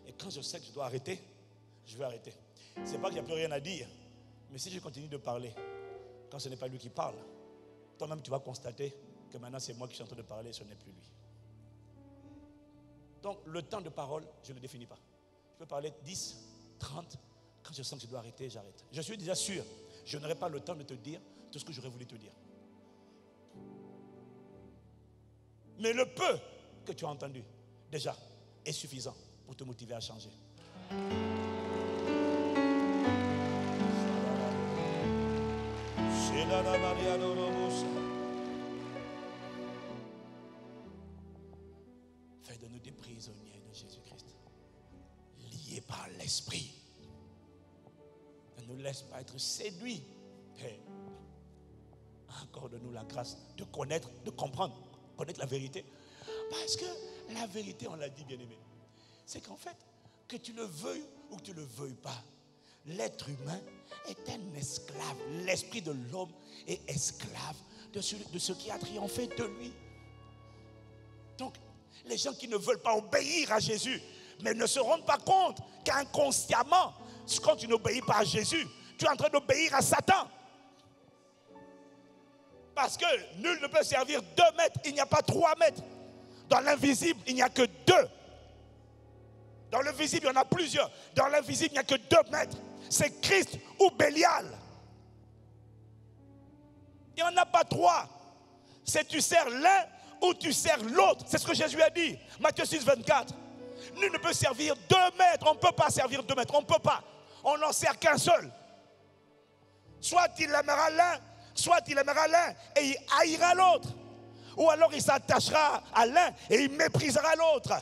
Et quand je sais que je dois arrêter, je vais arrêter. Ce n'est pas qu'il n'y a plus rien à dire, mais si je continue de parler, quand ce n'est pas lui qui parle, toi-même tu vas constater que maintenant c'est moi qui suis en train de parler, ce n'est plus lui. Donc le temps de parole, je ne le définis pas. Je peux parler 10, 30, quand je sens que je dois arrêter, j'arrête. Je suis déjà sûr, je n'aurai pas le temps de te dire tout ce que j'aurais voulu te dire. Mais le peu que tu as entendu, déjà, est suffisant pour te motiver à changer. Fais de nous des prisonniers de Jésus-Christ, liés par l'Esprit. Ne nous laisse pas être séduits. Père, accorde-nous la grâce de connaître, de comprendre, connaître la vérité. Parce que la vérité, on l'a dit, bien-aimé, c'est qu'en fait, que tu le veuilles ou que tu ne le veuilles pas, l'être humain est un esclave. L'esprit de l'homme est esclave de ce qui a triomphé de lui. Donc, les gens qui ne veulent pas obéir à Jésus, mais ne se rendent pas compte qu'inconsciemment, quand tu n'obéis pas à Jésus, tu es en train d'obéir à Satan. Parce que nul ne peut servir 2 maîtres, il n'y a pas 3 maîtres. Dans l'invisible, il n'y a que 2. Dans le visible, il y en a plusieurs. Dans l'invisible, il n'y a que 2 maîtres. C'est Christ ou Bélial. Il n'y en a pas 3. C'est tu sers l'un ou tu sers l'autre. C'est ce que Jésus a dit. Matthieu 6, 24. Nul ne peut servir 2 maîtres. On ne peut pas servir 2 maîtres. On ne peut pas. On n'en sert qu'un seul. Soit il aimera l'un, soit il aimera l'un et il haïra l'autre. Ou alors il s'attachera à l'un et il méprisera l'autre.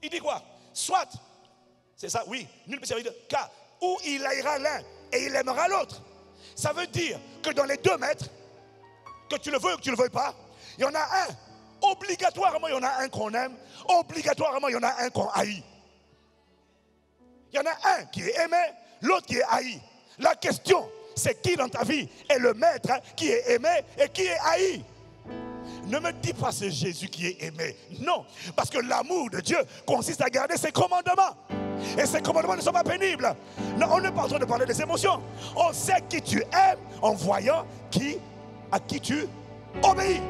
Il dit quoi? Soit, c'est ça, oui, nul ne peut servir de cas, ou il haïra l'un et il aimera l'autre. Ça veut dire que dans les 2 maîtres, que tu le veux ou que tu ne le veuilles pas, il y en a un. Obligatoirement, il y en a un qu'on aime. Obligatoirement, il y en a un qu'on haït. Il y en a un qui est aimé, l'autre qui est haï. La question, c'est qui dans ta vie est le maître qui est aimé et qui est haï? Ne me dis pas c'est Jésus qui est aimé. Non, parce que l'amour de Dieu consiste à garder ses commandements. Et ces commandements ne sont pas pénibles. Non, on n'est pas en train de parler des émotions. On sait qui tu aimes en voyant à qui tu obéis.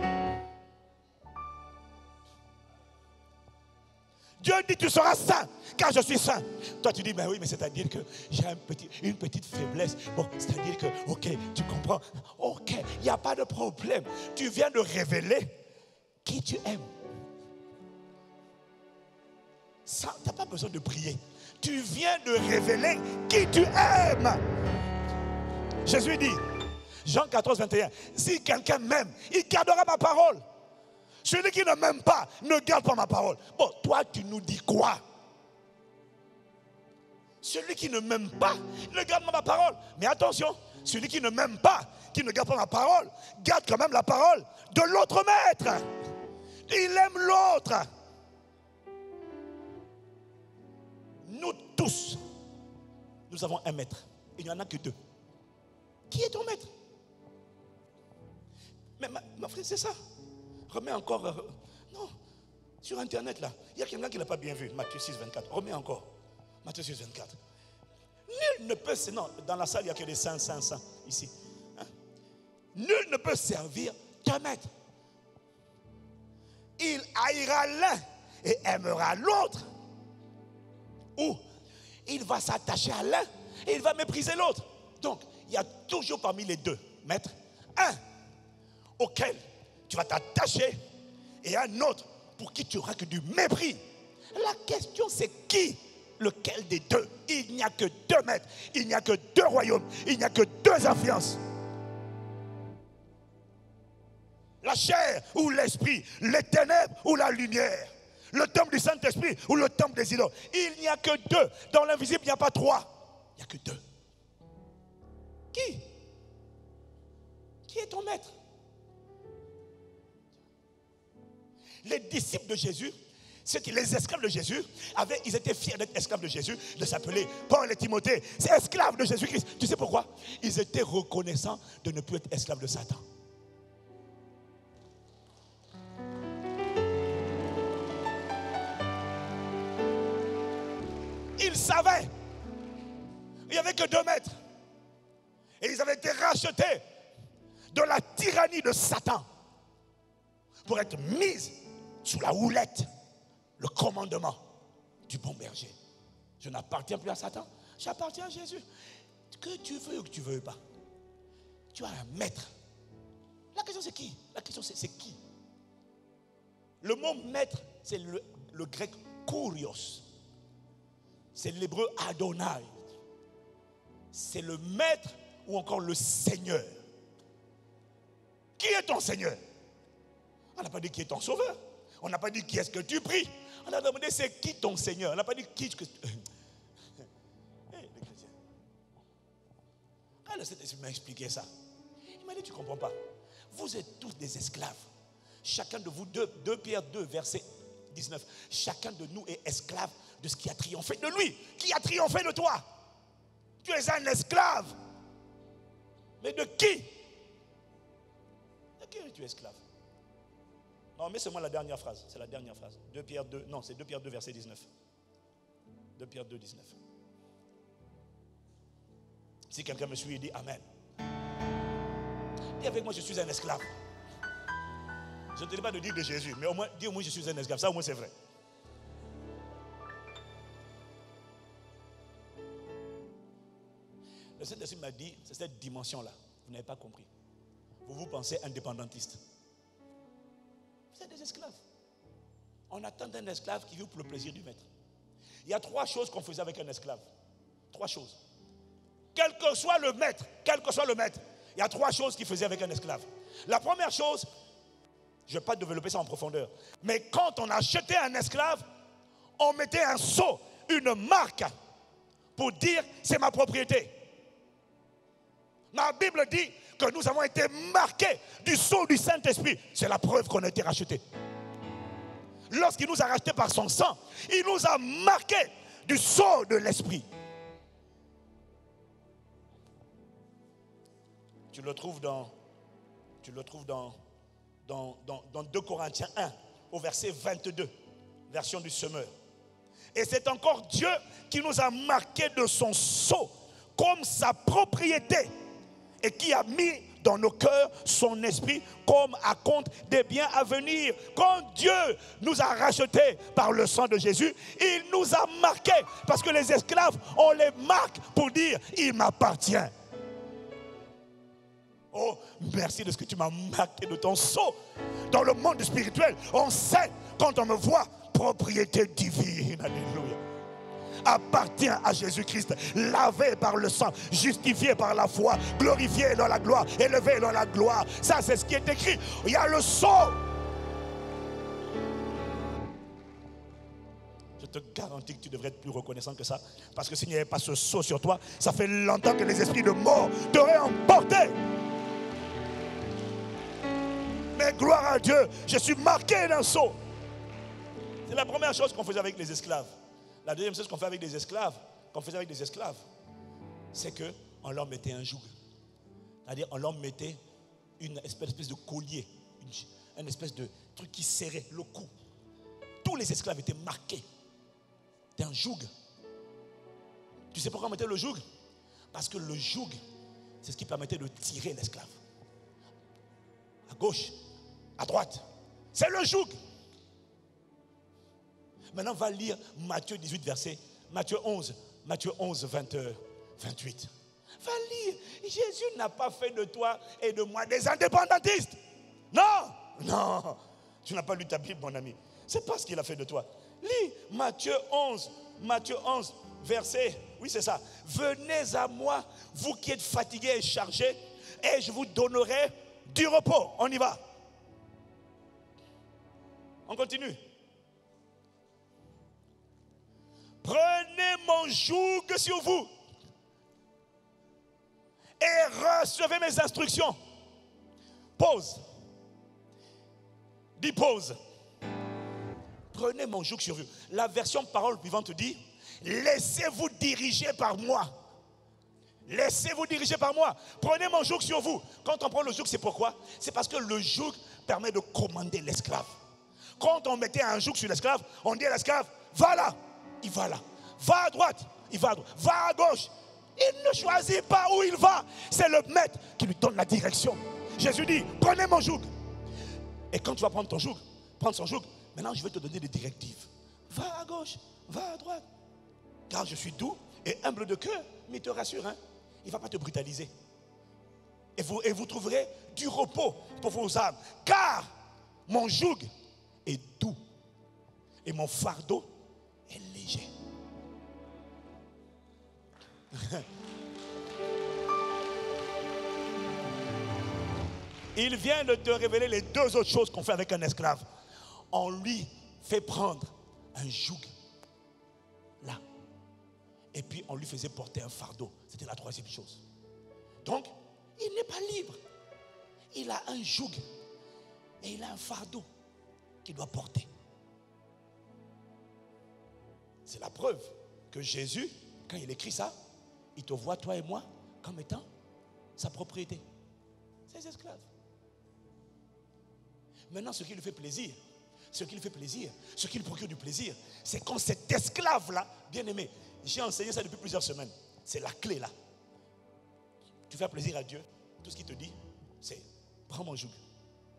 Dieu dit tu seras saint car je suis saint. Toi tu dis mais oui, mais c'est-à-dire que j'ai une petite faiblesse. Bon, c'est-à-dire que ok, tu comprends. Ok, il n'y a pas de problème. Tu viens de révéler qui tu aimes. Tu n'as pas besoin de prier. Tu viens de révéler qui tu aimes. Jésus dit, Jean 14, 21, si quelqu'un m'aime, il gardera ma parole. Celui qui ne m'aime pas ne garde pas ma parole. Bon, toi, tu nous dis quoi? Celui qui ne m'aime pas ne garde pas ma parole. Mais attention, celui qui ne m'aime pas, qui ne garde pas ma parole, garde quand même la parole de l'autre maître. Il aime l'autre. Nous tous, nous avons un maître. Il n'y en a que deux. Qui est ton maître? Mais ma frère, c'est ça. Remets encore. Non, sur Internet là, il y a quelqu'un qui ne l'a pas bien vu. Matthieu 6, 24. Remets encore. Matthieu 6, 24. Nul ne peut. Non, dans la salle, il n'y a que des saints, ici. Hein? Nul ne peut servir qu'un maître. Il haïra l'un et aimera l'autre. Ou il va s'attacher à l'un et il va mépriser l'autre. Donc, il y a toujours parmi les deux maîtres un auquel tu vas t'attacher et un autre pour qui tu auras que du mépris. La question c'est qui? Lequel des deux? Il n'y a que deux maîtres, il n'y a que deux royaumes, il n'y a que deux influences. La chair ou l'esprit, les ténèbres ou la lumière. Le temple du Saint-Esprit ou le temple des idoles. Il n'y a que deux. Dans l'invisible, il n'y a pas trois. Il n'y a que deux. Qui? Qui est ton maître? Les disciples de Jésus, les esclaves de Jésus, ils étaient fiers d'être esclaves de Jésus, de s'appeler Paul et Timothée. C'est esclaves de Jésus-Christ. Tu sais pourquoi? Ils étaient reconnaissants de ne plus être esclaves de Satan. Ils savaient. Il n'y avait que deux maîtres. Et ils avaient été rachetés de la tyrannie de Satan pour être mis sous la houlette, le commandement du bon berger. Je n'appartiens plus à Satan, j'appartiens à Jésus. Que tu veux ou que tu ne veux pas, tu as un maître. La question c'est qui? La question c'est qui? Le mot maître, c'est le grec kurios. C'est l'hébreu Adonai. C'est le maître ou encore le Seigneur. Qui est ton Seigneur? On n'a pas dit qui est ton sauveur. On n'a pas dit qui est-ce que tu pries. On a demandé c'est qui ton Seigneur. On n'a pas dit qui est-ce que... Les chrétiens. Quand le Saint-Esprit m'a expliqué ça, il m'a dit tu ne comprends pas. Vous êtes tous des esclaves. Chacun de vous, 2 Pierre 2, verset 19. Chacun de nous est esclave de ce qui a triomphé de lui. Qui a triomphé de toi? Tu es un esclave. Mais de qui? De qui es-tu esclave? Non, mais c'est moi la dernière phrase. C'est la dernière phrase. 2 Pierre 2, non, c'est 2 Pierre 2, verset 19. 2 Pierre 2, 19. Si quelqu'un me suit, il dit Amen. Dis avec moi, je suis un esclave. Je ne te dis pas de dire de Jésus, mais au moins, dis au moins je suis un esclave. Ça au moins c'est vrai. Le Saint-Esprit m'a dit, c'est cette dimension-là. Vous n'avez pas compris. Vous pensez indépendantiste. Vous êtes des esclaves. On attend un esclave qui vit pour le plaisir du maître. Il y a 3 choses qu'on faisait avec un esclave. 3 choses. Quel que soit le maître, il y a 3 choses qu'il faisait avec un esclave. La première chose, je ne vais pas développer ça en profondeur, mais quand on achetait un esclave, on mettait un sceau, une marque, pour dire c'est ma propriété. Ma Bible dit que nous avons été marqués du sceau du Saint-Esprit, c'est la preuve qu'on a été rachetés. Lorsqu'il nous a rachetés par son sang, il nous a marqués du sceau de l'Esprit. Tu le trouves dans 2 Corinthiens 1, au verset 22, version du semeur. Et c'est encore Dieu qui nous a marqués de son sceau comme sa propriété et qui a mis dans nos cœurs son esprit comme à compte des biens à venir. Quand Dieu nous a rachetés par le sang de Jésus, il nous a marqués parce que les esclaves, on les marque pour dire « il m'appartient ». Oh, merci de ce que tu m'as marqué de ton sceau. Dans le monde spirituel, on sait quand on me voit, propriété divine, alléluia, appartient à Jésus-Christ, lavé par le sang, justifié par la foi, glorifié dans la gloire, élevé dans la gloire. Ça, c'est ce qui est écrit. Il y a le sceau. Je te garantis que tu devrais être plus reconnaissant que ça, parce que s'il n'y avait pas ce sceau sur toi, ça fait longtemps que les esprits de mort t'auraient emporté. Mais gloire à Dieu, je suis marqué d'un sceau. C'est la première chose qu'on faisait avec les esclaves. La deuxième chose qu'on fait avec des esclaves, c'est qu'on leur mettait un joug. C'est-à-dire on leur mettait une espèce de collier, une espèce de truc qui serrait le cou. Tous les esclaves étaient marqués d'un joug. Tu sais pourquoi on mettait le joug? Parce que le joug, c'est ce qui permettait de tirer l'esclave. À gauche, à droite. C'est le joug. Maintenant, on va lire Matthieu 18, Matthieu 11, 28. Va lire. Jésus n'a pas fait de toi et de moi des indépendantistes. Non. Tu n'as pas lu ta Bible, mon ami. C'est pas ce qu'il a fait de toi. Lis Matthieu 11, verset. Oui, c'est ça. Venez à moi, vous qui êtes fatigués et chargés, et je vous donnerai du repos. On y va. On continue. Prenez mon joug sur vous et recevez mes instructions. Pause. Dis pause. Prenez mon joug sur vous. La version parole vivante dit, laissez-vous diriger par moi. Laissez-vous diriger par moi. Prenez mon joug sur vous. Quand on prend le joug, c'est pourquoi? C'est parce que le joug permet de commander l'esclave. Quand on mettait un joug sur l'esclave, on dit à l'esclave, va là, il va là. Va à droite, il va à droite. Va à gauche. Il ne choisit pas où il va. C'est le maître qui lui donne la direction. Jésus dit, prenez mon joug. Et quand tu vas prendre ton joug, prendre son joug, maintenant je vais te donner des directives. Va à gauche, va à droite. Car je suis doux et humble de cœur, mais il te rassure, hein? Il ne va pas te brutaliser. Et vous trouverez du repos pour vos âmes. Car mon joug est doux et mon fardeau est léger. Il vient de te révéler les deux autres choses qu'on fait avec un esclave. On lui fait prendre un joug là. Et puis on lui faisait porter un fardeau. C'était la troisième chose. Donc, il n'est pas libre. Il a un joug et il a un fardeau qu'il doit porter. C'est la preuve que Jésus, quand il écrit ça, il te voit, toi et moi, comme étant sa propriété. Ses esclaves. Maintenant, ce qui lui fait plaisir, ce qui lui procure du plaisir, c'est quand cet esclave-là, bien aimé, j'ai enseigné ça depuis plusieurs semaines, c'est la clé là. Tu fais plaisir à Dieu, tout ce qu'il te dit, c'est prends mon joug,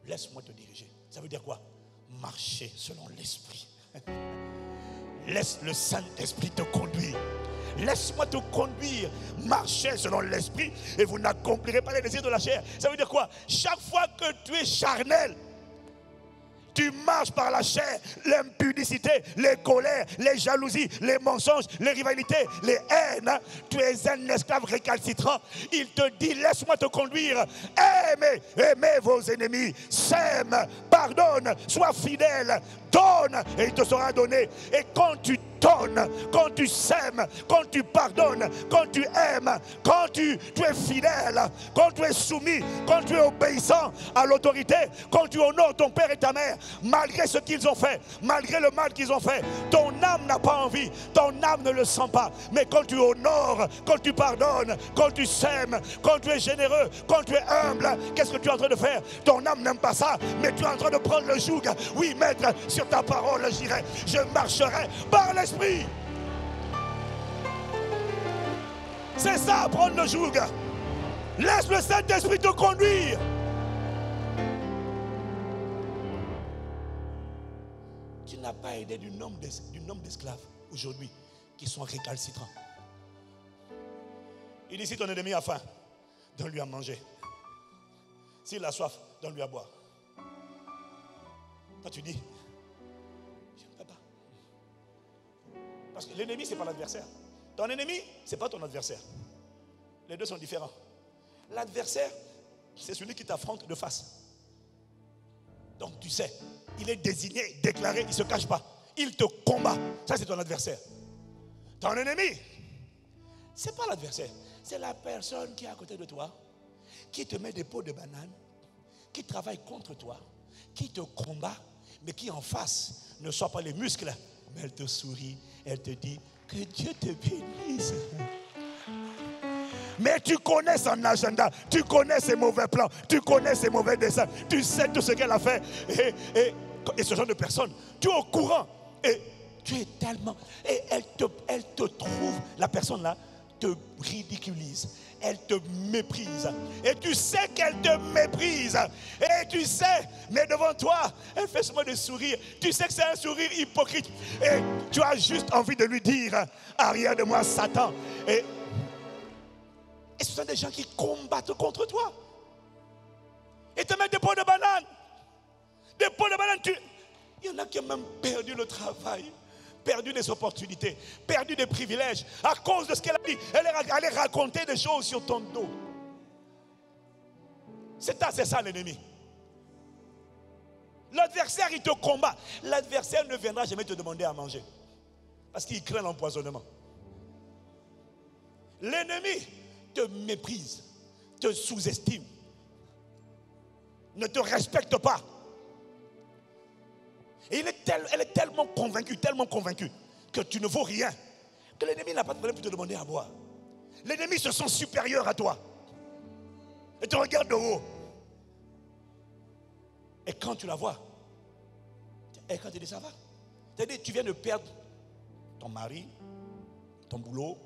laisse-moi te diriger. Ça veut dire quoi? Marcher selon l'esprit. Laisse le Saint-Esprit te conduire. Laisse-moi te conduire, marchez selon l'esprit et vous n'accomplirez pas les désirs de la chair. Ça veut dire quoi? Chaque fois que tu es charnel, tu marches par la chair, l'impudicité, les colères, les jalousies, les mensonges, les rivalités, les haines. Tu es un esclave récalcitrant. Il te dit, laisse-moi te conduire. Aimez vos ennemis. Sème, pardonne, sois fidèle, donne et il te sera donné. Et quand tu donnes, quand tu sèmes, quand tu pardonnes, quand tu aimes, quand tu es fidèle, quand tu es soumis, quand tu es obéissant à l'autorité, quand tu honores ton père et ta mère, malgré ce qu'ils ont fait, malgré le mal qu'ils ont fait, ton âme n'a pas envie, ton âme ne le sent pas. Mais quand tu honores, quand tu pardonnes, quand tu sèmes, quand tu es généreux, quand tu es humble, qu'est-ce que tu es en train de faire? Ton âme n'aime pas ça, mais tu es en train de prendre le joug. Oui, maître, sur ta parole, j'irai, je marcherai par l'esprit. C'est ça, prendre le joug. Laisse le Saint-Esprit te conduire. Tu n'as pas aidé du nombre d'esclaves aujourd'hui qui sont récalcitrants. Il dit, si ton ennemi a faim, donne-lui à manger. S'il a soif, donne-lui à boire. Toi tu dis, je ne peux pas. Parce que l'ennemi, ce n'est pas l'adversaire. Ton ennemi, ce n'est pas ton adversaire. Les deux sont différents. L'adversaire, c'est celui qui t'affronte de face. Donc tu sais, il est désigné, déclaré, il ne se cache pas. Il te combat. Ça, c'est ton adversaire. Ton ennemi, ce n'est pas l'adversaire. C'est la personne qui est à côté de toi, qui te met des pots de banane, qui travaille contre toi, qui te combat, mais qui en face ne soit pas les muscles, mais elle te sourit, elle te dit que Dieu te bénisse. Mais tu connais son agenda, tu connais ses mauvais plans, tu connais ses mauvais desseins, tu sais tout ce qu'elle a fait. Et ce genre de personne, tu es au courant. Et tu es tellement... Et elle te trouve, la personne là, te ridiculise. Elle te méprise. Et tu sais qu'elle te méprise. Et tu sais, mais devant toi, elle fait seulement des sourires. Tu sais que c'est un sourire hypocrite. Et tu as juste envie de lui dire, arrière de moi, Satan. Et ce sont des gens qui combattent contre toi. Et te mettent des pots de banane. Des pots de banane. Il y en a qui ont même perdu le travail, perdu des opportunités, perdu des privilèges à cause de ce qu'elle a dit. Elle allait raconter des choses sur ton dos. C'est ça l'ennemi. L'adversaire, il te combat. L'adversaire ne viendra jamais te demander à manger. Parce qu'il craint l'empoisonnement. L'ennemi te méprise, te sous-estime, ne te respecte pas. Et elle est tellement convaincue que tu ne vaux rien, que l'ennemi n'a pas de problème pour te demander à boire. L'ennemi se sent supérieur à toi et te regarde de haut. Et quand tu la vois, et quand tu dis ça va, c'est-à-dire tu viens de perdre ton mari, ton boulot,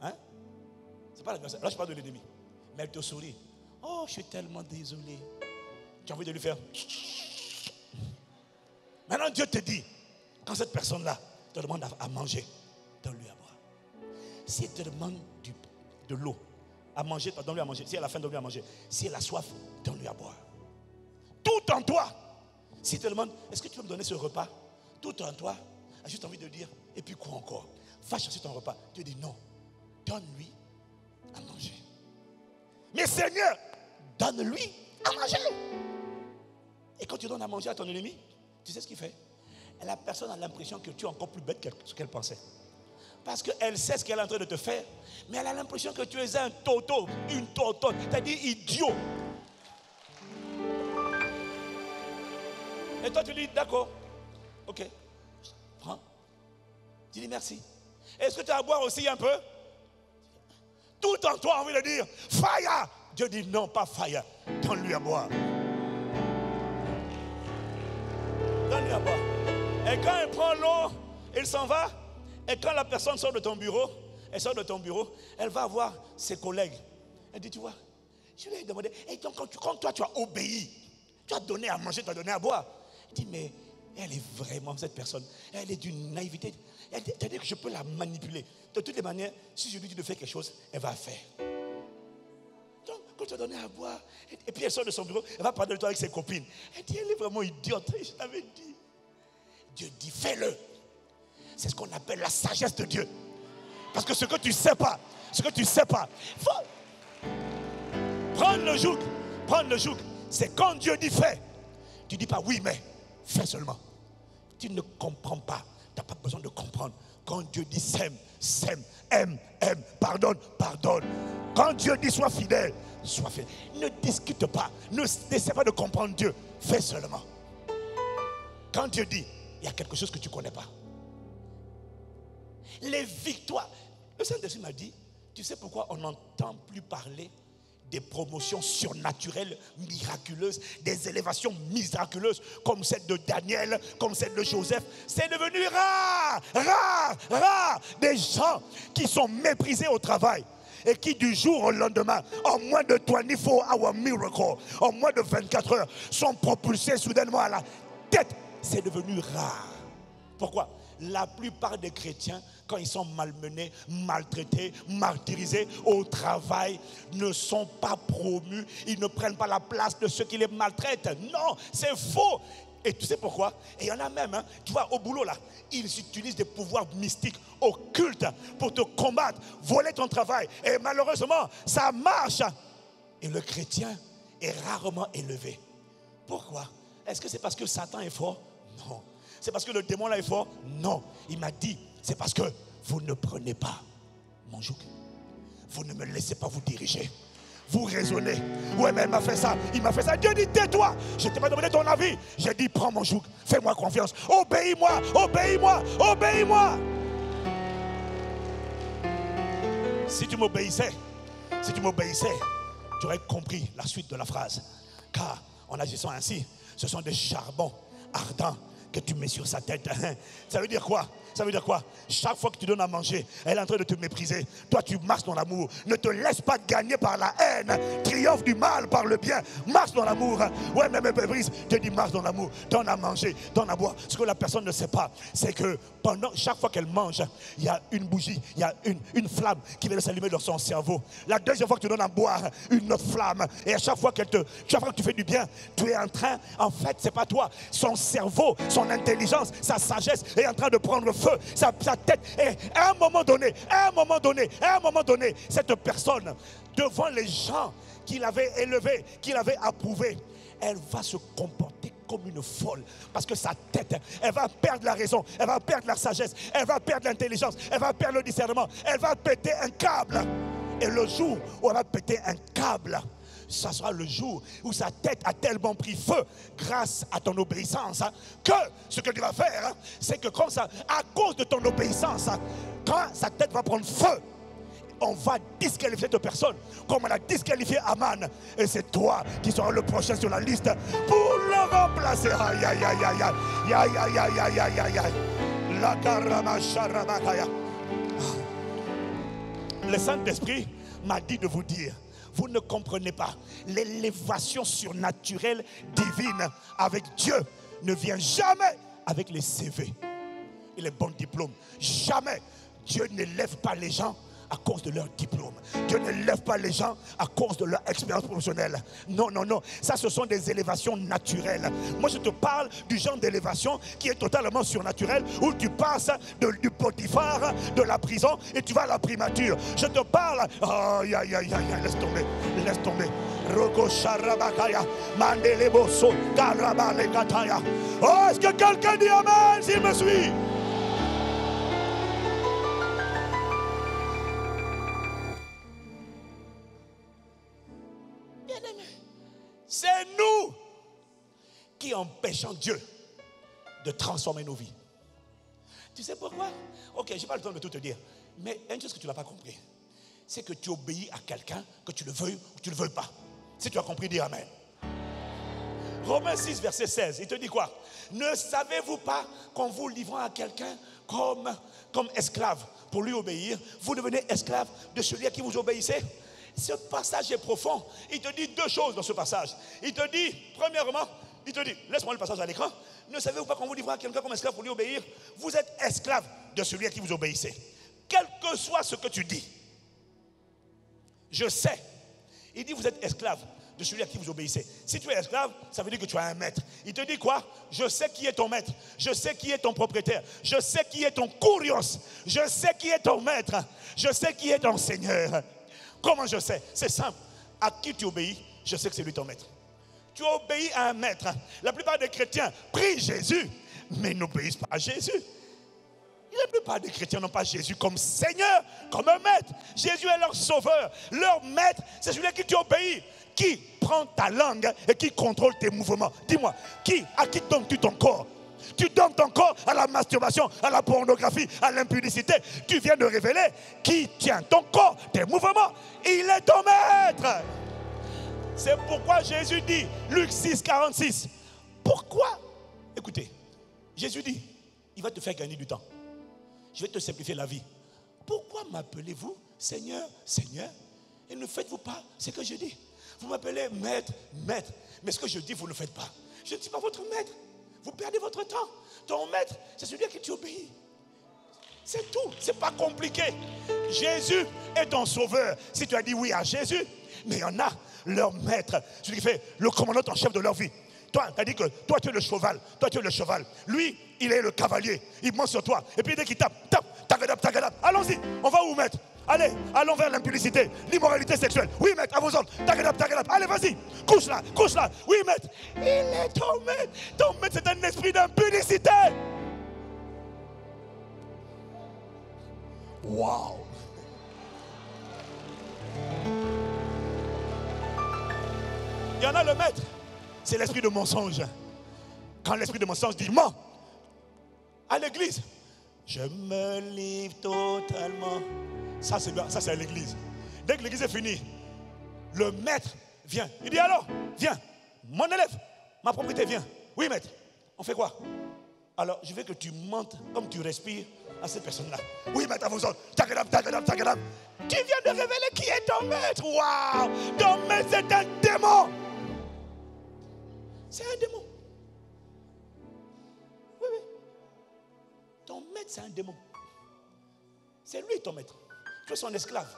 hein? C'est pas l'adversaire. Là je parle de l'ennemi. Mais elle te sourit. Oh, je suis tellement désolé. Tu as envie de lui faire. Maintenant Dieu te dit, quand cette personne-là te demande à manger, donne-lui à boire. Si elle te demande de l'eau à manger, donne-lui à manger. Si elle a faim, donne-lui à manger. Si elle a soif, donne-lui à boire. Tout en toi. Si elle te demande, est-ce que tu peux me donner ce repas? Tout en toi a juste envie de dire, et puis quoi encore? Va chercher ton repas. Dieu dit non, donne-lui à manger. Mais Seigneur, donne-lui à manger. Et quand tu donnes à manger à ton ennemi, tu sais ce qu'il fait? La personne a l'impression que tu es encore plus bête que ce qu'elle pensait. Parce qu'elle sait ce qu'elle est en train de te faire, mais elle a l'impression que tu es un toto, une totote, c'est-à-dire idiot. Et toi tu dis d'accord, ok, prends. Tu dis merci. Est-ce que tu as à boire aussi un peu? Tout en toi a envie de dire fire. Dieu dit non, pas fire. Donne-lui à boire. Donne-lui à boire. Et quand elle prend l'eau, il s'en va. Et quand la personne sort de ton bureau, elle va voir ses collègues. Elle dit, tu vois, je lui ai demandé, et donc quand toi tu as obéi, tu as donné à manger, tu as donné à boire. Elle dit, mais elle est vraiment cette personne, elle est d'une naïveté. Elle dit que je peux la manipuler. De toutes les manières, si je lui dis de faire quelque chose, elle va faire. Donc, quand tu as donné à boire, et puis elle sort de son bureau, elle va parler de toi avec ses copines. Elle dit, elle est vraiment idiote, je t'avais dit. Dieu dit, fais-le. C'est ce qu'on appelle la sagesse de Dieu. Parce que ce que tu ne sais pas, faut prendre le joug. C'est quand Dieu dit fais. Tu ne dis pas oui, mais fais seulement. Tu ne comprends pas Tu n'as pas besoin de comprendre. Quand Dieu dit sème, sème, aime, pardonne, pardonne. Quand Dieu dit sois fidèle, sois fidèle. Ne discute pas. N'essaie pas de comprendre Dieu. Fais seulement. Quand Dieu dit, il y a quelque chose que tu ne connais pas. Les victoires. Le Saint-Esprit m'a dit, tu sais pourquoi on n'entend plus parler des promotions surnaturelles, miraculeuses, des élévations miraculeuses comme celle de Daniel, comme celle de Joseph. C'est devenu rare. Des gens qui sont méprisés au travail et qui du jour au lendemain, en moins de 24 hours miracle, en moins de 24 heures, sont propulsés soudainement à la tête. C'est devenu rare. Pourquoi? La plupart des chrétiens, quand ils sont malmenés, maltraités, martyrisés au travail, ne sont pas promus. Ils ne prennent pas la place de ceux qui les maltraitent. Non, c'est faux. Et tu sais pourquoi? Et il y en a même, hein, tu vois, au boulot là, ils utilisent des pouvoirs mystiques, occultes, pour te combattre, voler ton travail. Et malheureusement, ça marche. Et le chrétien est rarement élevé. Pourquoi? Est-ce que c'est parce que Satan est fort? Non. C'est parce que le démon là est fort? Non. Il m'a dit, c'est parce que vous ne prenez pas mon joug. Vous ne me laissez pas vous diriger. Vous raisonnez. Ouais, mais il m'a fait ça. Il m'a fait ça. Dieu dit, tais-toi. Je ne t'ai pas demandé ton avis. J'ai dit, prends mon joug. Fais-moi confiance. Obéis-moi. Obéis-moi. Obéis-moi. Si tu m'obéissais, tu aurais compris la suite de la phrase. Car en agissant ainsi, ce sont des charbons ardents que tu mets sur sa tête. Ça veut dire quoi? Ça veut dire quoi? Chaque fois que tu donnes à manger, elle est en train de te mépriser. Toi, tu marches dans l'amour. Ne te laisse pas gagner par la haine. Triomphe du mal par le bien. Marche dans l'amour. Ouais, mais méprise. Je te dis, marche dans l'amour. Donne à manger, donne à boire. Ce que la personne ne sait pas, c'est que pendant chaque fois qu'elle mange, il y a une bougie, il y a une flamme qui vient s'allumer dans son cerveau. La deuxième fois que tu donnes à boire, une autre flamme. Et à chaque fois que tu fais du bien, tu es en train, en fait, c'est pas toi. Son cerveau, son intelligence, sa sagesse est en train de prendre feu. Sa tête. Et à un moment donné, cette personne, devant les gens qu'il avait élevés, qu'il avait approuvés, elle va se comporter comme une folle. Parce que sa tête, elle va perdre la raison, elle va perdre la sagesse, elle va perdre l'intelligence, elle va perdre le discernement, elle va péter un câble. Et le jour où elle va péter un câble, ça sera le jour où sa tête a tellement pris feu grâce à ton obéissance, hein, que ce que tu vas faire, hein, c'est que comme ça, à cause de ton obéissance, hein, quand sa tête va prendre feu, on va disqualifier cette personne comme on a disqualifié Aman. Et c'est toi qui seras le prochain sur la liste pour le remplacer. Aïe, aïe, aïe, aïe, aïe, aïe, aïe, aïe, aïe, aïe, aïe, aïe. La karama sharabakaya. Le Saint-Esprit m'a dit de vous dire, vous ne comprenez pas, l'élévation surnaturelle divine avec Dieu ne vient jamais avec les CV et les bons diplômes. Jamais. Dieu n'élève pas les gens à cause de leur diplôme. Dieu ne lève pas les gens à cause de leur expérience professionnelle. Non, non, non. Ça, ce sont des élévations naturelles. Moi, je te parle du genre d'élévation qui est totalement surnaturel, où tu passes du Potiphar, de la prison, et tu vas à la primature. Je te parle... Aïe, aïe, aïe, aïe, laisse tomber. Laisse tomber. Roko Sharabakaya, Mandeleboso, Karabale Kataya. Oh, est-ce que quelqu'un dit Amen s'il me suit? C'est nous qui empêchons Dieu de transformer nos vies. Tu sais pourquoi? Ok, je n'ai pas le temps de tout te dire. Mais une chose que tu n'as pas compris, c'est que tu obéis à quelqu'un, que tu le veuilles ou que tu ne le veuilles pas. Si tu as compris, dis Amen. Romains 6, verset 16, il te dit quoi? Ne savez-vous pas qu'en vous livrant à quelqu'un comme esclave pour lui obéir, vous devenez esclave de celui à qui vous obéissez? Ce passage est profond. Il te dit deux choses dans ce passage. Il te dit, premièrement, il te dit, laisse-moi le passage à l'écran. Ne savez-vous pas qu'on vous livre à quelqu'un comme esclave pour lui obéir? Vous êtes esclave de celui à qui vous obéissez. Quel que soit ce que tu dis, je sais. Il dit, vous êtes esclave de celui à qui vous obéissez. Si tu es esclave, ça veut dire que tu as un maître. Il te dit quoi? Je sais qui est ton maître. Je sais qui est ton propriétaire. Je sais qui est ton kurios. Je sais qui est ton maître. Je sais qui est ton seigneur. Comment je sais? C'est simple. À qui tu obéis, je sais que c'est lui ton maître. Tu obéis à un maître. La plupart des chrétiens prient Jésus, mais n'obéissent pas à Jésus. La plupart des chrétiens n'ont pas Jésus comme Seigneur, comme un maître. Jésus est leur sauveur. Leur maître, c'est celui à qui tu obéis. Qui prend ta langue et qui contrôle tes mouvements? Dis-moi, à qui donnes-tu ton corps? Tu donnes ton corps à la masturbation, à la pornographie, à l'impudicité. Tu viens de révéler qui tient ton corps, tes mouvements. Il est ton maître. C'est pourquoi Jésus dit, Luc 6, 46. Pourquoi? Écoutez, Jésus dit, il va te faire gagner du temps. Je vais te simplifier la vie. Pourquoi m'appelez-vous Seigneur, Seigneur, et ne faites-vous pas ce que je dis? Vous m'appelez maître, maître, mais ce que je dis, vous ne le faites pas. Je ne suis pas votre maître. Vous perdez votre temps. Ton maître, c'est celui à qui tu obéis. C'est tout, c'est pas compliqué. Jésus est ton sauveur. Si tu as dit oui à Jésus, mais il y en a, leur maître, celui qui fait le commandant en chef de leur vie. Toi, tu as dit que toi tu es le cheval, toi tu es le cheval. Lui, il est le cavalier. Il monte sur toi. Et puis dès qu'il tape, tagadap, tagadap. Allons-y, on va où, maître? Allez, allons vers l'impudicité, l'immoralité sexuelle. Oui, maître, à vos ordres. Tagadap, tagadap. Allez, vas-y, couche là, couche là. Oui, maître, il est ton maître. Ton maître, c'est un esprit d'impudicité. Waouh. Il y en a le maître, c'est l'esprit de mensonge. Quand l'esprit de mensonge dit mens à l'église, je me livre totalement. Ça c'est à l'église. Dès que l'église est finie, le maître vient. Il dit alors, viens, mon élève, ma propriété, viens. Oui, maître, on fait quoi? Alors je veux que tu mentes comme tu respires à cette personne-là. Oui, maître, à vos ordres. Tagadam, tagadam, tagadam. Tu viens de révéler qui est ton maître. Waouh, ton maître c'est un démon. C'est un démon. Oui, oui. Ton maître, c'est un démon. C'est lui ton maître. Tu es son esclave.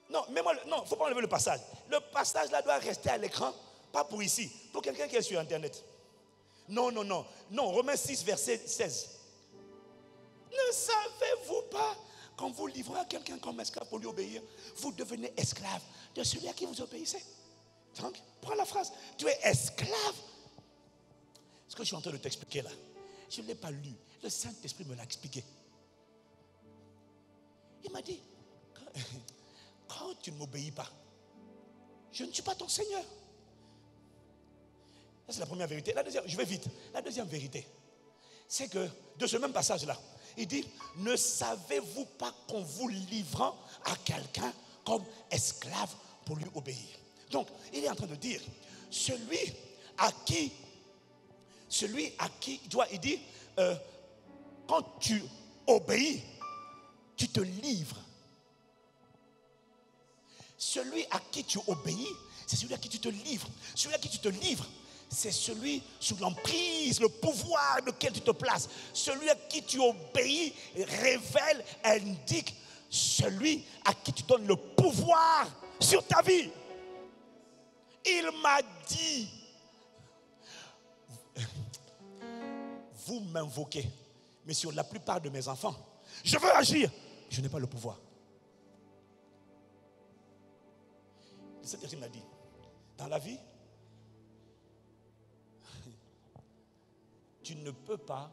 Non, mais moi, non, il ne faut pas enlever le passage. Le passage là doit rester à l'écran, pas pour ici, pour quelqu'un qui est sur Internet. Non, non, non. Non, Romains 6, verset 16. Ne savez-vous pas qu'en vous livrant à quelqu'un comme esclave pour lui obéir, vous devenez esclave de celui à qui vous obéissez? Donc, prends la phrase. Tu es esclave. Ce que je suis en train de t'expliquer là, je ne l'ai pas lu. Le Saint-Esprit me l'a expliqué. Il m'a dit, quand tu ne m'obéis pas, je ne suis pas ton Seigneur. Ça, c'est la première vérité. La deuxième, je vais vite. La deuxième vérité, c'est que de ce même passage-là, il dit, ne savez-vous pas qu'en vous livrant à quelqu'un comme esclave pour lui obéir? Donc, il est en train de dire, celui à qui, il dit, quand tu obéis, tu te livres. Celui à qui tu obéis, c'est celui à qui tu te livres. Celui à qui tu te livres, c'est celui sous l'emprise, le pouvoir lequel tu te places. Celui à qui tu obéis révèle, indique celui à qui tu donnes le pouvoir sur ta vie. Il m'a dit, vous m'invoquez, mais sur la plupart de mes enfants, je veux agir, je n'ai pas le pouvoir. Cette personne m'a dit, dans la vie, tu ne peux pas,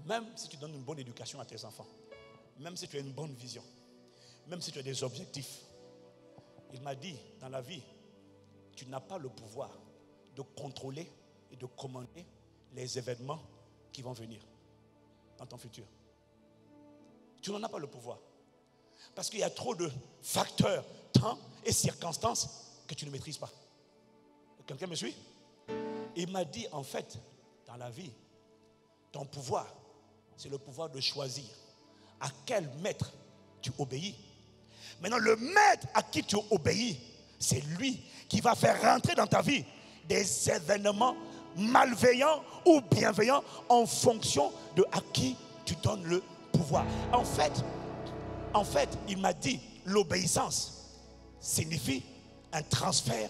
même si tu donnes une bonne éducation à tes enfants, même si tu as une bonne vision, même si tu as des objectifs, il m'a dit, dans la vie, tu n'as pas le pouvoir de contrôler et de commander les événements qui vont venir dans ton futur. Tu n'en as pas le pouvoir. Parce qu'il y a trop de facteurs, temps et circonstances que tu ne maîtrises pas. Quelqu'un me suit? Il m'a dit, en fait, dans la vie, ton pouvoir, c'est le pouvoir de choisir à quel maître tu obéis. Maintenant, le maître à qui tu obéis, c'est lui qui va faire rentrer dans ta vie des événements malveillants ou bienveillants en fonction de à qui tu donnes le pouvoir. En fait, il m'a dit, l'obéissance signifie un transfert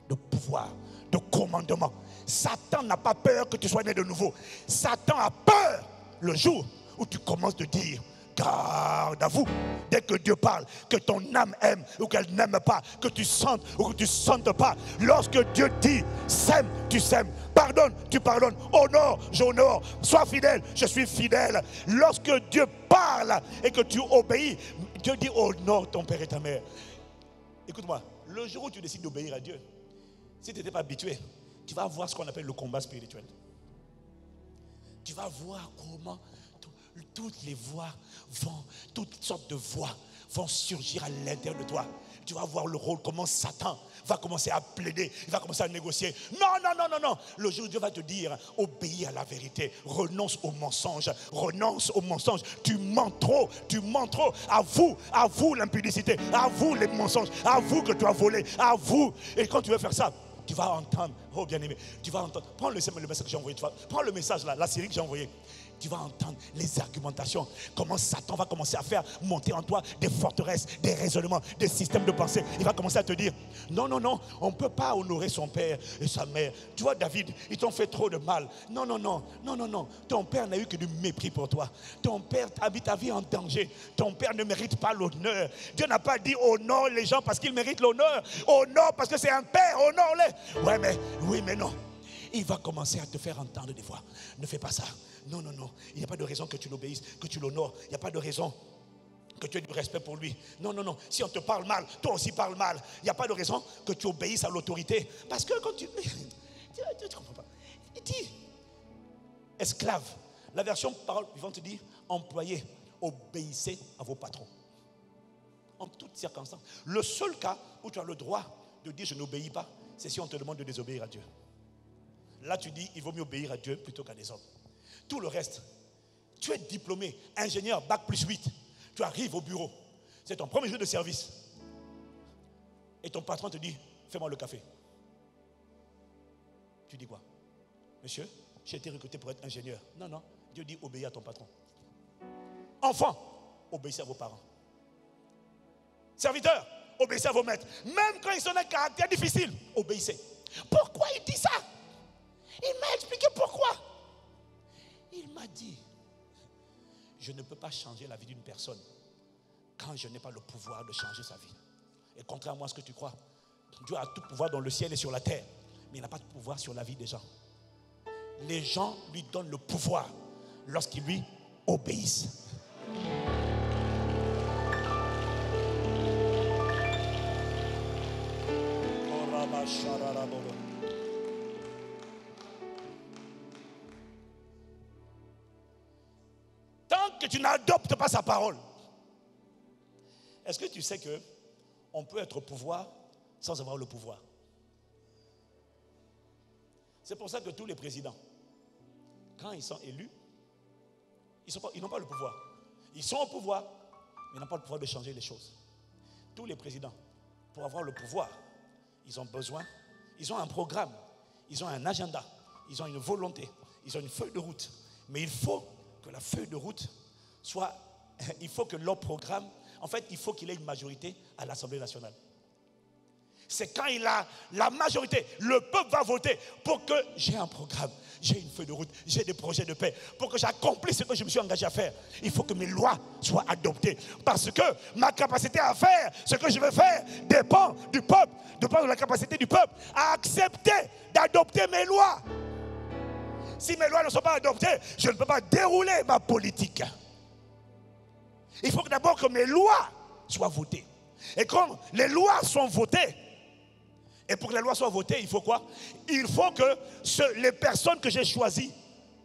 de pouvoir, de commandement. Satan n'a pas peur que tu sois né de nouveau. Satan a peur le jour où tu commences de dire, garde à vous. Dès que Dieu parle, que ton âme aime ou qu'elle n'aime pas, que tu sentes ou que tu ne sentes pas. Lorsque Dieu dit, sème, tu sèmes. Pas pardonne, tu pardonnes. Honore, j'honore. Sois fidèle, je suis fidèle. Lorsque Dieu parle et que tu obéis, Dieu dit honore ton père et ta mère. Écoute-moi, le jour où tu décides d'obéir à Dieu, si tu n'étais pas habitué, tu vas voir ce qu'on appelle le combat spirituel. Tu vas voir comment toutes les voix vont, toutes sortes de voix vont surgir à l'intérieur de toi. Tu vas voir le rôle, comment Satan va commencer à plaider, il va commencer à négocier. Non, non, non, non, non. Le jour où Dieu va te dire, obéis à la vérité, renonce au mensonge, renonce au mensonge. Tu mens trop, tu mens trop. À vous l'impudicité, à vous les mensonges, à vous que tu as volé, à vous. Et quand tu veux faire ça, tu vas entendre, oh bien-aimé, tu vas entendre. Prends le message que j'ai envoyé, prends le message là, la série que j'ai envoyée. Tu vas entendre les argumentations, comment Satan va commencer à faire monter en toi des forteresses, des raisonnements, des systèmes de pensée. Il va commencer à te dire, non, non, non, on ne peut pas honorer son père et sa mère. Tu vois David, ils t'ont fait trop de mal. Non, non, non, non, non, non. Ton père n'a eu que du mépris pour toi. Ton père a mis ta vie en danger. Ton père ne mérite pas l'honneur. Dieu n'a pas dit honore les gens parce qu'ils méritent l'honneur. Honore parce que c'est un père, honore-les. Ouais, mais, oui, mais non. Il va commencer à te faire entendre des fois. Ne fais pas ça. Non, non, non. Il n'y a pas de raison que tu l'obéisses, que tu l'honores. Il n'y a pas de raison que tu aies du respect pour lui. Non, non, non. Si on te parle mal, toi aussi parle mal. Il n'y a pas de raison que tu obéisses à l'autorité. Parce que quand tu... Tu ne comprends pas. Il dit, esclave. La version parole vivante dit, employés, obéissez à vos patrons. En toutes circonstances. Le seul cas où tu as le droit de dire je n'obéis pas, c'est si on te demande de désobéir à Dieu. Là, tu dis, il vaut mieux obéir à Dieu plutôt qu'à des hommes. Tout le reste, tu es diplômé, ingénieur, bac plus 8. Tu arrives au bureau. C'est ton premier jour de service. Et ton patron te dit, fais-moi le café. Tu dis quoi? Monsieur, j'ai été recruté pour être ingénieur. Non, non. Dieu dit, obéis à ton patron. Enfant, obéissez à vos parents. Serviteurs, obéissez à vos maîtres. Même quand ils ont un caractère difficile, obéissez. Pourquoi il dit ça? Il m'a expliqué pourquoi. Il m'a dit, je ne peux pas changer la vie d'une personne quand je n'ai pas le pouvoir de changer sa vie. Et contrairement à ce que tu crois, Dieu a tout pouvoir dans le ciel et sur la terre, mais il n'a pas de pouvoir sur la vie des gens. Les gens lui donnent le pouvoir lorsqu'ils lui obéissent. Tant que tu n'adoptes pas sa parole, est-ce que tu sais que on peut être au pouvoir sans avoir le pouvoir? C'est pour ça que tous les présidents, quand ils sont élus, ils n'ont pas le pouvoir. Ils sont au pouvoir, mais ils n'ont pas le pouvoir de changer les choses. Tous les présidents, pour avoir le pouvoir, ils ont besoin, ils ont un programme, ils ont un agenda, ils ont une volonté, ils ont une feuille de route. Mais il faut que la feuille de route soit, il faut que leur programme, en fait, il faut qu'il ait une majorité à l'Assemblée nationale. C'est quand il a la majorité, le peuple va voter pour que j'ai un programme, j'ai une feuille de route, j'ai des projets de paix, pour que j'accomplisse ce que je me suis engagé à faire. Il faut que mes lois soient adoptées, parce que ma capacité à faire ce que je veux faire dépend du peuple, dépend de la capacité du peuple à accepter d'adopter mes lois. Si mes lois ne sont pas adoptées, je ne peux pas dérouler ma politique. Il faut d'abord que mes lois soient votées. Et quand les lois sont votées, et pour que les lois soient votées, il faut quoi? Il faut que les personnes que j'ai choisies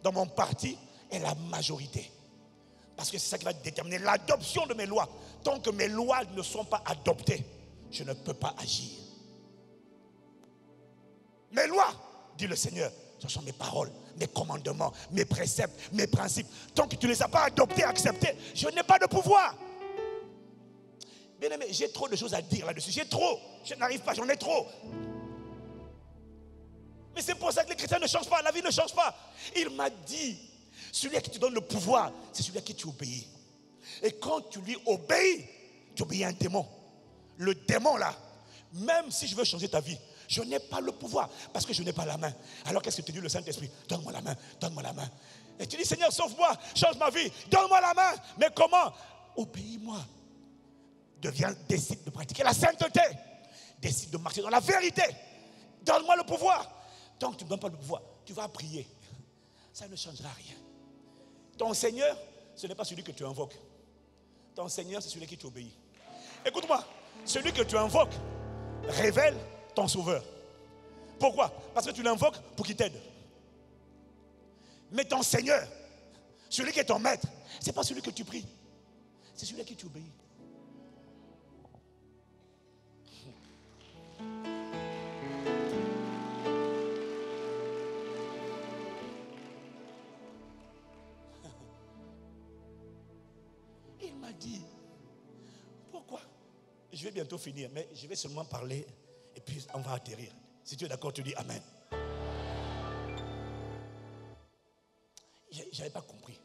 dans mon parti aient la majorité. Parce que c'est ça qui va déterminer l'adoption de mes lois. Tant que mes lois ne sont pas adoptées, je ne peux pas agir. Mes lois, dit le Seigneur, ce sont mes paroles, mes commandements, mes préceptes, mes principes. Tant que tu ne les as pas adoptés, acceptés, je n'ai pas de pouvoir. Bien aimé, j'ai trop de choses à dire là-dessus. J'ai trop. Je n'arrive pas, j'en ai trop. Mais c'est pour ça que les chrétiens ne changent pas, la vie ne change pas. Il m'a dit, celui à qui tu donnes le pouvoir, c'est celui à qui tu obéis. Et quand tu lui obéis, tu obéis à un démon. Le démon là, même si je veux changer ta vie, je n'ai pas le pouvoir parce que je n'ai pas la main. Alors qu'est-ce que te dit le Saint-Esprit? Donne-moi la main, donne-moi la main. Et tu dis, Seigneur, sauve-moi, change ma vie, donne-moi la main. Mais comment? Obéis-moi. Décide de pratiquer la sainteté. Décide de marcher dans la vérité. Donne-moi le pouvoir. Tant que tu ne me donnes pas le pouvoir, tu vas prier. Ça ne changera rien. Ton Seigneur, ce n'est pas celui que tu invoques. Ton Seigneur, c'est celui qui tu obéis. Écoute-moi, celui que tu invoques révèle ton sauveur. Pourquoi? Parce que tu l'invoques pour qu'il t'aide. Mais ton Seigneur, celui qui est ton maître, ce n'est pas celui que tu pries, c'est celui à qui tu obéis. Il m'a dit, pourquoi? Je vais bientôt finir, mais je vais seulement parler et puis on va atterrir. Si tu es d'accord, tu dis Amen. Je n'avais pas compris.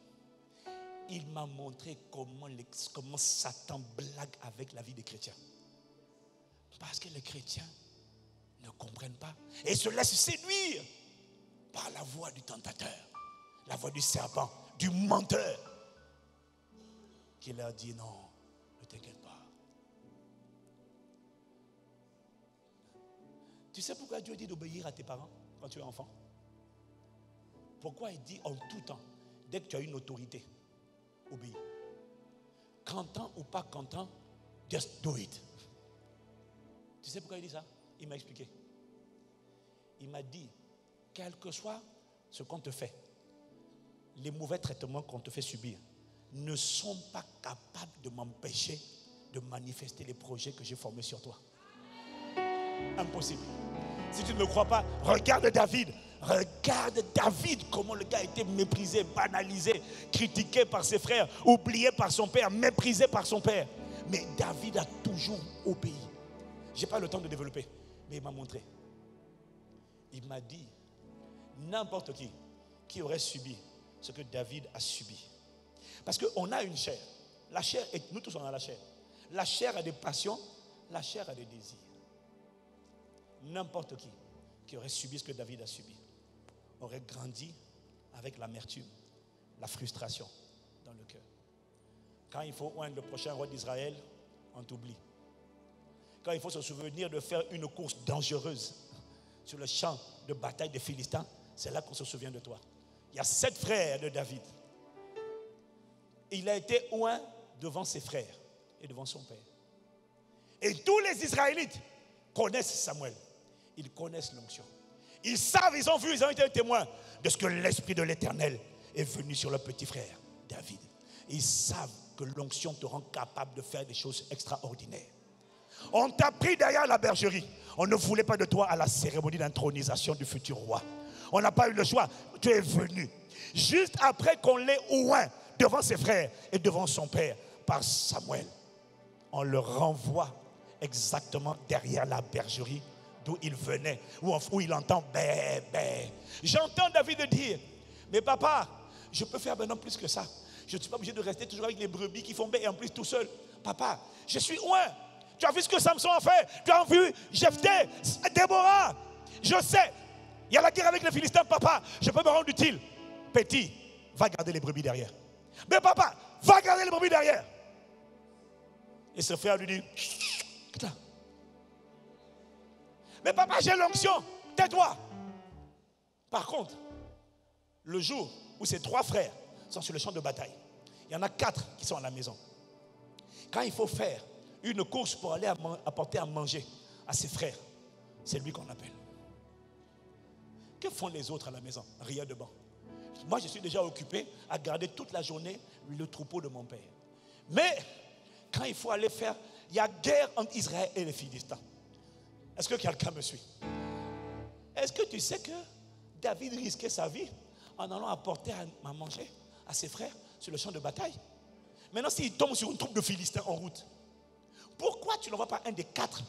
Il m'a montré comment Satan blague avec la vie des chrétiens. Parce que les chrétiens ne comprennent pas et se laissent séduire par la voix du tentateur, la voix du serpent, du menteur, qui leur dit non, ne t'inquiète pas. Tu sais pourquoi Dieu dit d'obéir à tes parents quand tu es enfant? Pourquoi il dit en tout temps, dès que tu as une autorité, obéis. Content ou pas content, just do it. Tu sais pourquoi il dit ça? Il m'a expliqué. Il m'a dit, quel que soit ce qu'on te fait, les mauvais traitements qu'on te fait subir ne sont pas capables de m'empêcher de manifester les projets que j'ai formés sur toi. Impossible. Si tu ne me crois pas, regarde David. Regarde David, comment le gars a été méprisé, banalisé, critiqué par ses frères, oublié par son père, méprisé par son père. Mais David a toujours obéi. Je n'ai pas le temps de développer, mais il m'a montré. Il m'a dit, n'importe qui aurait subi ce que David a subi. Parce qu'on a une chair. La chair, nous tous on a la chair. La chair a des passions, la chair a des désirs. N'importe qui aurait subi ce que David a subi aurait grandi avec l'amertume, la frustration dans le cœur. Quand il faut oindre le prochain roi d'Israël, on t'oublie. Quand il faut se souvenir de faire une course dangereuse sur le champ de bataille des Philistins, c'est là qu'on se souvient de toi. Il y a 7 frères de David. Il a été oint devant ses frères et devant son père. Et tous les Israélites connaissent Samuel. Ils connaissent l'onction. Ils savent, ils ont vu, ils ont été témoins de ce que l'Esprit de l'Éternel est venu sur leur petit frère, David. Ils savent que l'onction te rend capable de faire des choses extraordinaires. On t'a pris derrière la bergerie. On ne voulait pas de toi à la cérémonie d'intronisation du futur roi. On n'a pas eu le choix. Tu es venu. Juste après qu'on l'ait oint devant ses frères et devant son père par Samuel, on le renvoie exactement derrière la bergerie d'où il venait, où il entend bé, bé. J'entends David dire, mais papa, je peux faire maintenant plus que ça. Je ne suis pas obligé de rester toujours avec les brebis qui font bé et en plus tout seul. Papa, je suis oint. Tu as vu ce que Samson a fait? Tu as vu Jephthé, Déborah? Je sais, il y a la guerre avec les Philistins. Papa, je peux me rendre utile. Petit, va garder les brebis derrière. Mais papa, va garder les brebis derrière. Et ce frère lui dit, putain. Mais papa, j'ai l'onction, tais-toi. Par contre, le jour où ces 3 frères sont sur le champ de bataille, il y en a 4 qui sont à la maison. Quand il faut faire une course pour aller apporter à manger à ses frères, c'est lui qu'on appelle. Que font les autres à la maison? Rien de bon. Moi, je suis déjà occupé à garder toute la journée le troupeau de mon père. Mais quand il faut aller faire, il y a guerre entre Israël et les Philistins. Est-ce que quelqu'un me suit? Est-ce que tu sais que David risquait sa vie en allant apporter à manger à ses frères sur le champ de bataille? Maintenant, s'il tombe sur une troupe de Philistins en route, pourquoi tu n'envoies pas un des 4?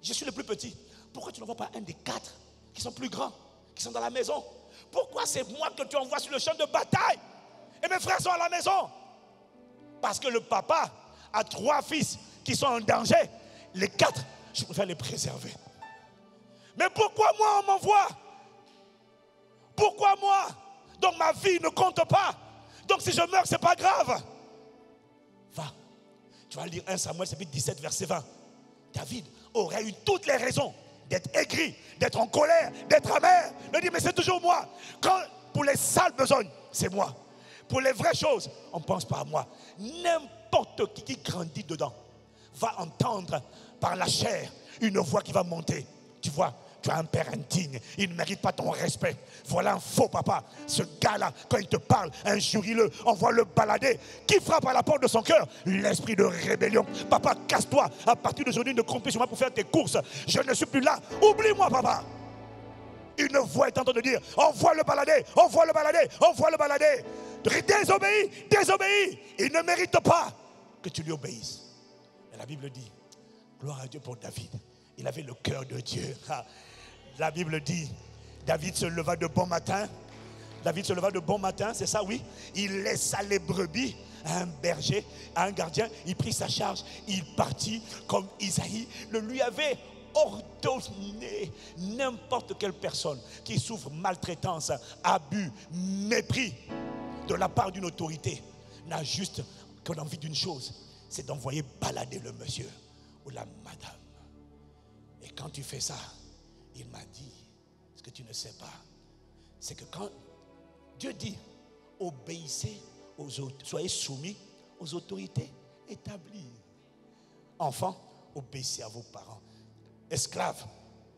Je suis le plus petit. Pourquoi tu n'envoies pas un des 4 qui sont plus grands, qui sont dans la maison? Pourquoi c'est moi que tu envoies sur le champ de bataille et mes frères sont à la maison? Parce que le papa a 3 fils qui sont en danger. Les 4, je préfère les préserver. Mais pourquoi moi on m'envoie? Pourquoi moi? Donc ma vie ne compte pas. Donc si je meurs, c'est pas grave. Va. Tu vas lire 1 Samuel chapitre 17 verset 20. David aurait eu toutes les raisons d'être aigri, d'être en colère, d'être amer, de dire mais c'est toujours moi. Quand pour les sales besognes, c'est moi. Pour les vraies choses, on ne pense pas à moi. N'importe qui grandit dedans va entendre par la chair une voix qui va monter. Tu vois, tu as un père indigne, il ne mérite pas ton respect. Voilà un faux papa. Ce gars-là, quand il te parle, injurie-le, envoie-le balader. Qui frappe à la porte de son cœur? L'esprit de rébellion. Papa, casse-toi. À partir d'aujourd'hui, ne compte plus sur moi pour faire tes courses. Je ne suis plus là. Oublie-moi, papa. Une voix est en train de dire, envoie-le balader, envoie-le balader, envoie-le balader. Désobéis, désobéis. Il ne mérite pas que tu lui obéisses. Mais la Bible dit, gloire à Dieu pour David. Il avait le cœur de Dieu. La Bible dit, David se leva de bon matin. David se leva de bon matin, c'est ça, oui. Il laissa les brebis à un berger, à un gardien. Il prit sa charge, il partit comme Isaïe le lui avait ordonné. N'importe quelle personne qui souffre maltraitance, abus, mépris de la part d'une autorité n'a juste que l'envie d'une chose, c'est d'envoyer balader le monsieur ou la madame. Et quand tu fais ça, il m'a dit, ce que tu ne sais pas, c'est que quand Dieu dit, obéissez aux autres, soyez soumis aux autorités établies. Enfants, obéissez à vos parents. Esclaves,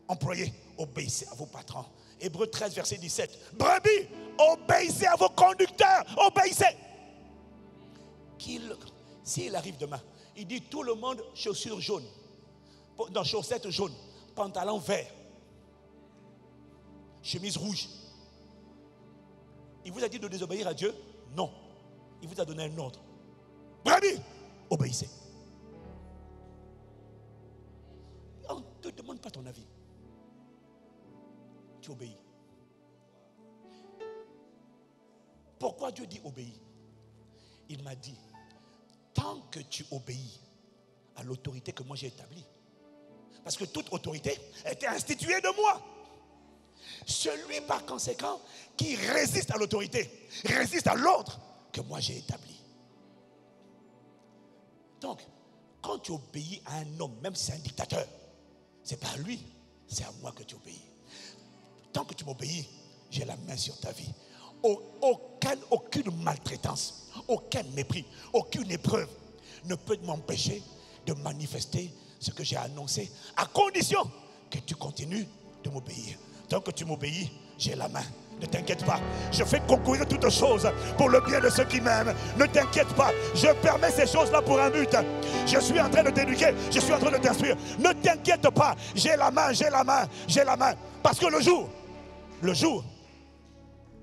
employés, obéissez à vos patrons. Hébreux 13, verset 17. Brebis, obéissez à vos conducteurs, obéissez. S'il arrive demain, il dit tout le monde chaussures jaunes, dans chaussettes jaunes, pantalon vert, chemise rouge. Il vous a dit de désobéir à Dieu? Non. Il vous a donné un ordre. Brebis, obéissez. On ne te demande pas ton avis. Tu obéis. Pourquoi Dieu dit obéis? Il m'a dit, tant que tu obéis à l'autorité que moi j'ai établie, parce que toute autorité était instituée de moi. Celui par conséquent qui résiste à l'autorité, résiste à l'ordre que moi j'ai établi. Donc, quand tu obéis à un homme, même si c'est un dictateur, c'est pas à lui, c'est à moi que tu obéis. Tant que tu m'obéis, j'ai la main sur ta vie. Aucune maltraitance, aucun mépris, aucune épreuve ne peut m'empêcher de manifester ce que j'ai annoncé, à condition que tu continues de m'obéir. Tant que tu m'obéis, j'ai la main. Ne t'inquiète pas, je fais concourir toutes choses pour le bien de ceux qui m'aiment. Ne t'inquiète pas, je permets ces choses-là pour un but. Je suis en train de t'éduquer, je suis en train de t'instruire. Ne t'inquiète pas, j'ai la main, j'ai la main, j'ai la main. Parce que le jour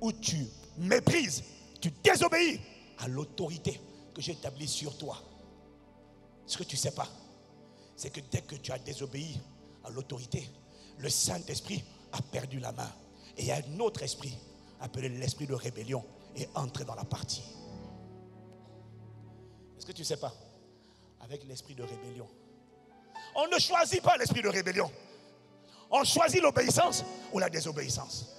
où tu méprises, tu désobéis à l'autorité que j'ai établie sur toi, ce que tu ne sais pas, c'est que dès que tu as désobéi à l'autorité, le Saint-Esprit a perdu la main. Et il y a un autre esprit, appelé l'esprit de rébellion, est entré dans la partie. Est-ce que tu ne sais pas? Avec l'esprit de rébellion, on ne choisit pas l'esprit de rébellion. On choisit l'obéissance ou la désobéissance.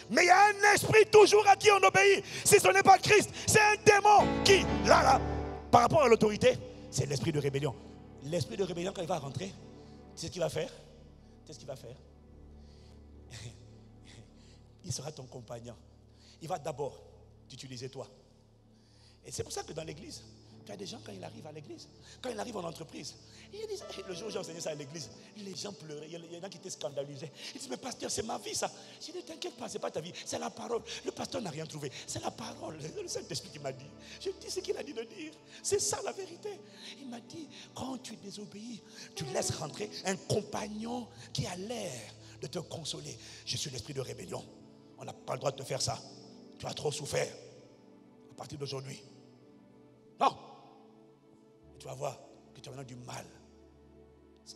Mais il y a un esprit toujours à qui on obéit. Si ce n'est pas Christ, c'est un démon qui, là, par rapport à l'autorité, c'est l'esprit de rébellion. L'esprit de rébellion, quand il va rentrer, tu sais ce qu'il va faire? Tu sais ce qu'il va faire? Il sera ton compagnon. Il va d'abord t'utiliser toi. Et c'est pour ça que dans l'église, il y a des gens, quand ils arrivent à l'église, quand ils arrivent en entreprise, ils disent, le jour où j'ai enseigné ça à l'église, les gens pleuraient, il y en a qui étaient scandalisés. Ils disent, mais pasteur, c'est ma vie ça. Je dis, ne t'inquiète pas, c'est pas ta vie, c'est la parole. Le pasteur n'a rien trouvé, c'est la parole. Le Saint-Esprit qui m'a dit. Je dis ce qu'il a dit de dire. C'est ça la vérité. Il m'a dit, quand tu désobéis, tu laisses rentrer un compagnon qui a l'air de te consoler. Je suis l'esprit de rébellion. On n'a pas le droit de te faire ça. Tu as trop souffert. À partir d'aujourd'hui. Non. Et tu vas voir que tu as maintenant du mal.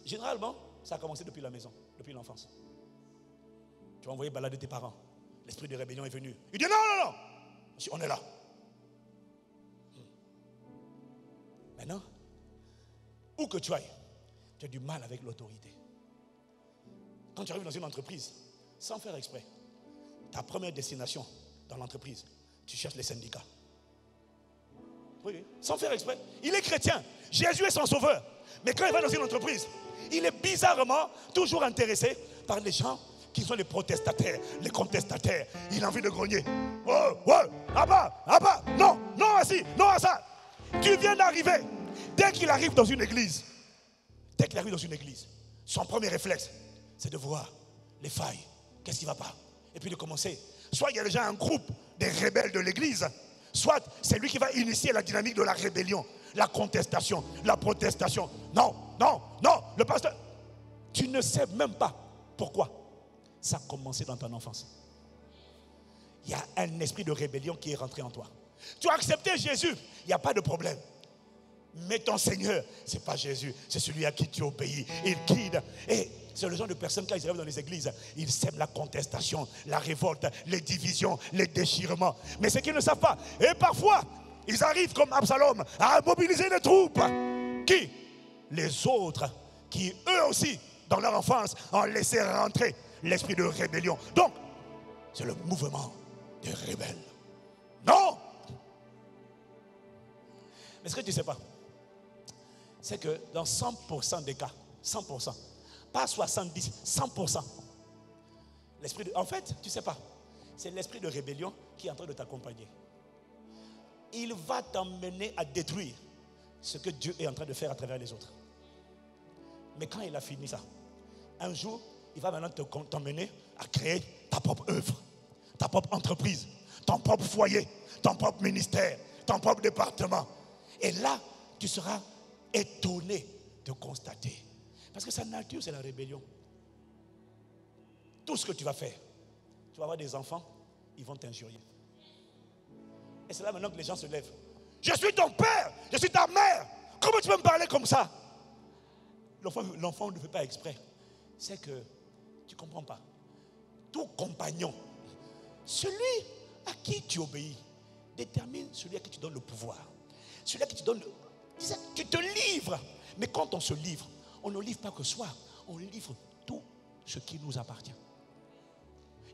Généralement, ça a commencé depuis la maison, depuis l'enfance. Tu vas envoyer balader tes parents. L'esprit de rébellion est venu. Il dit non, non, non. On est là. Maintenant, où que tu ailles, tu as du mal avec l'autorité. Quand tu arrives dans une entreprise, sans faire exprès, ta première destination dans l'entreprise, tu cherches les syndicats. Oui, sans faire exprès. Il est chrétien. Jésus est son sauveur. Mais quand il va dans une entreprise, Il est bizarrement toujours intéressé par les gens qui sont les protestataires, les contestataires. Il a envie de grogner. Oh, ouais, Abba, non, non, assis, non, à ça. Tu viens d'arriver. Dès qu'il arrive dans une église, son premier réflexe, c'est de voir les failles. Qu'est-ce qui ne va pas? Et puis de commencer. Soit il y a déjà un groupe des rebelles de l'église, soit c'est lui qui va initier la dynamique de la rébellion, la contestation, la protestation. Non, le pasteur, tu ne sais même pas pourquoi ça a commencé dans ton enfance. Il y a un esprit de rébellion qui est rentré en toi. Tu as accepté Jésus, il n'y a pas de problème. Mais ton Seigneur, ce n'est pas Jésus, c'est celui à qui tu obéis. Il guide. Et c'est le genre de personnes, quand ils arrivent dans les églises, ils sèment la contestation, la révolte, les divisions, les déchirements. Mais ce qu'ils ne savent pas, et parfois, ils arrivent comme Absalom à mobiliser les troupes. Qui? Les autres, qui eux aussi, dans leur enfance, ont laissé rentrer l'esprit de rébellion. Donc, c'est le mouvement des rebelles. Non! Mais ce que tu ne sais pas, c'est que dans 100% des cas, 100%, pas 70, 100%, l'esprit de... En fait, tu ne sais pas, c'est l'esprit de rébellion qui est en train de t'accompagner. Il va t'emmener à détruire ce que Dieu est en train de faire à travers les autres. Mais quand il a fini ça, un jour, il va maintenant t'emmener à créer ta propre œuvre, ta propre entreprise, ton propre foyer, ton propre ministère, ton propre département. Et là, tu seras étonné de constater. Parce que sa nature, c'est la rébellion. Tout ce que tu vas faire, tu vas avoir des enfants, ils vont t'injurier. Et c'est là maintenant que les gens se lèvent. Je suis ton père, je suis ta mère. Comment tu peux me parler comme ça? L'enfant ne fait pas exprès. C'est que tu ne comprends pas. Tout compagnon, celui à qui tu obéis, détermine celui à qui tu donnes le pouvoir. Celui à qui tu donnes le... Tu te livres. Mais quand on se livre, on ne livre pas que soi, on livre tout ce qui nous appartient.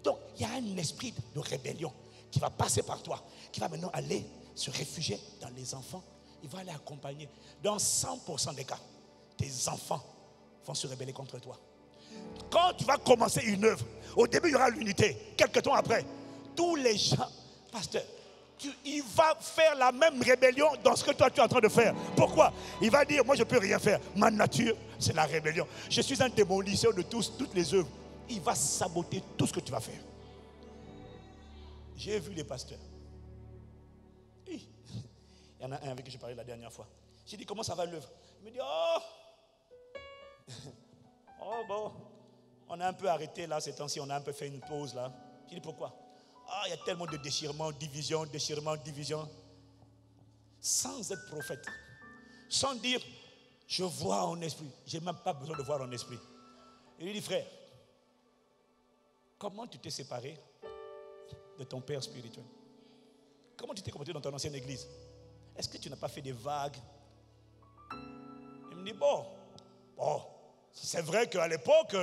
Donc, il y a un esprit de rébellion qui va passer par toi, qui va maintenant aller se réfugier dans les enfants. Il va aller accompagner. Dans 100% des cas, tes enfants vont se rebeller contre toi. Quand tu vas commencer une œuvre, au début, il y aura l'unité. Quelques temps après, tous les gens, pasteur, il va faire la même rébellion dans ce que toi tu es en train de faire. Pourquoi? Il va dire, moi je ne peux rien faire. Ma nature, c'est la rébellion. Je suis un démolisseur de toutes les œuvres. Il va saboter tout ce que tu vas faire. J'ai vu les pasteurs. Il y en a un avec qui j'ai parlé la dernière fois. J'ai dit, comment ça va l'œuvre? Il me dit, oh bon, on a un peu arrêté là ces temps-ci, on a un peu fait une pause là. J'ai dit, pourquoi? Il y a tellement de déchirements, division. Sans être prophète, sans dire, je vois en esprit. Je n'ai même pas besoin de voir en esprit. Il lui dit, frère, comment tu t'es séparé de ton père spirituel? Comment tu t'es comporté dans ton ancienne église? Est-ce que tu n'as pas fait des vagues? Il me dit, bon, c'est vrai qu'à l'époque,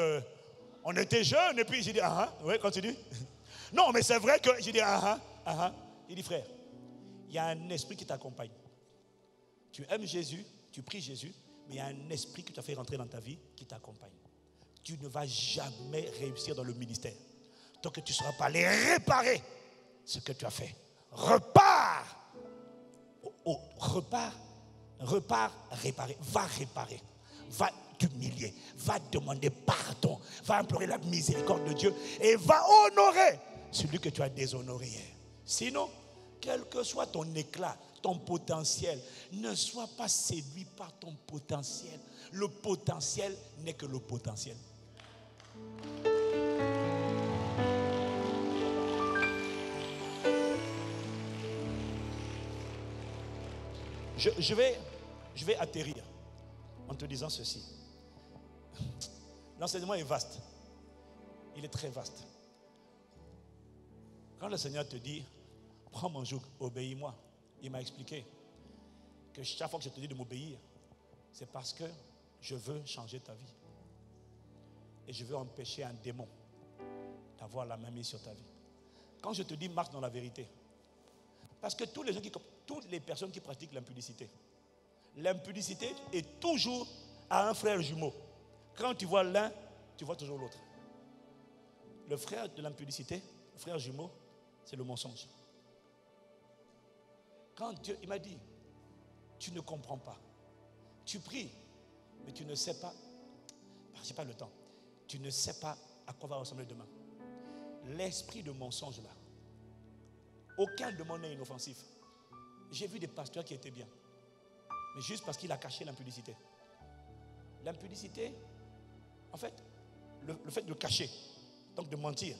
on était jeunes, et puis j'ai dit, oui, continue. Non, mais c'est vrai que j'ai dit, Il dit, frère, il y a un esprit qui t'accompagne. Tu aimes Jésus, tu pries Jésus, mais il y a un esprit qui t'a fait rentrer dans ta vie qui t'accompagne. Tu ne vas jamais réussir dans le ministère tant que tu ne seras pas allé réparer ce que tu as fait. Repars, réparer, va t'humilier, va demander pardon, va implorer la miséricorde de Dieu et va honorer celui que tu as déshonoré hier. Sinon, quel que soit ton éclat, ton potentiel, ne sois pas séduit par ton potentiel. Le potentiel n'est que le potentiel. Je vais atterrir en te disant ceci. L'enseignement est vaste. Il est très vaste. Quand le Seigneur te dit, prends mon joug, obéis-moi, il m'a expliqué que chaque fois que je te dis de m'obéir, c'est parce que je veux changer ta vie. Et je veux empêcher un démon d'avoir la main mise sur ta vie. Quand je te dis marche dans la vérité, parce que toutes les personnes qui pratiquent l'impudicité est toujours à un frère jumeau. Quand tu vois l'un, tu vois toujours l'autre. Le frère de l'impudicité, le frère jumeau, c'est le mensonge. Quand Dieu, il m'a dit, tu ne comprends pas. Tu pries, mais tu ne sais pas. Je n'ai pas le temps. Tu ne sais pas à quoi va ressembler demain. L'esprit de mensonge là. Aucun de mon n'est inoffensif. J'ai vu des pasteurs qui étaient bien. Mais juste parce qu'il a caché l'impudicité. L'impudicité, en fait, le fait de cacher, donc de mentir,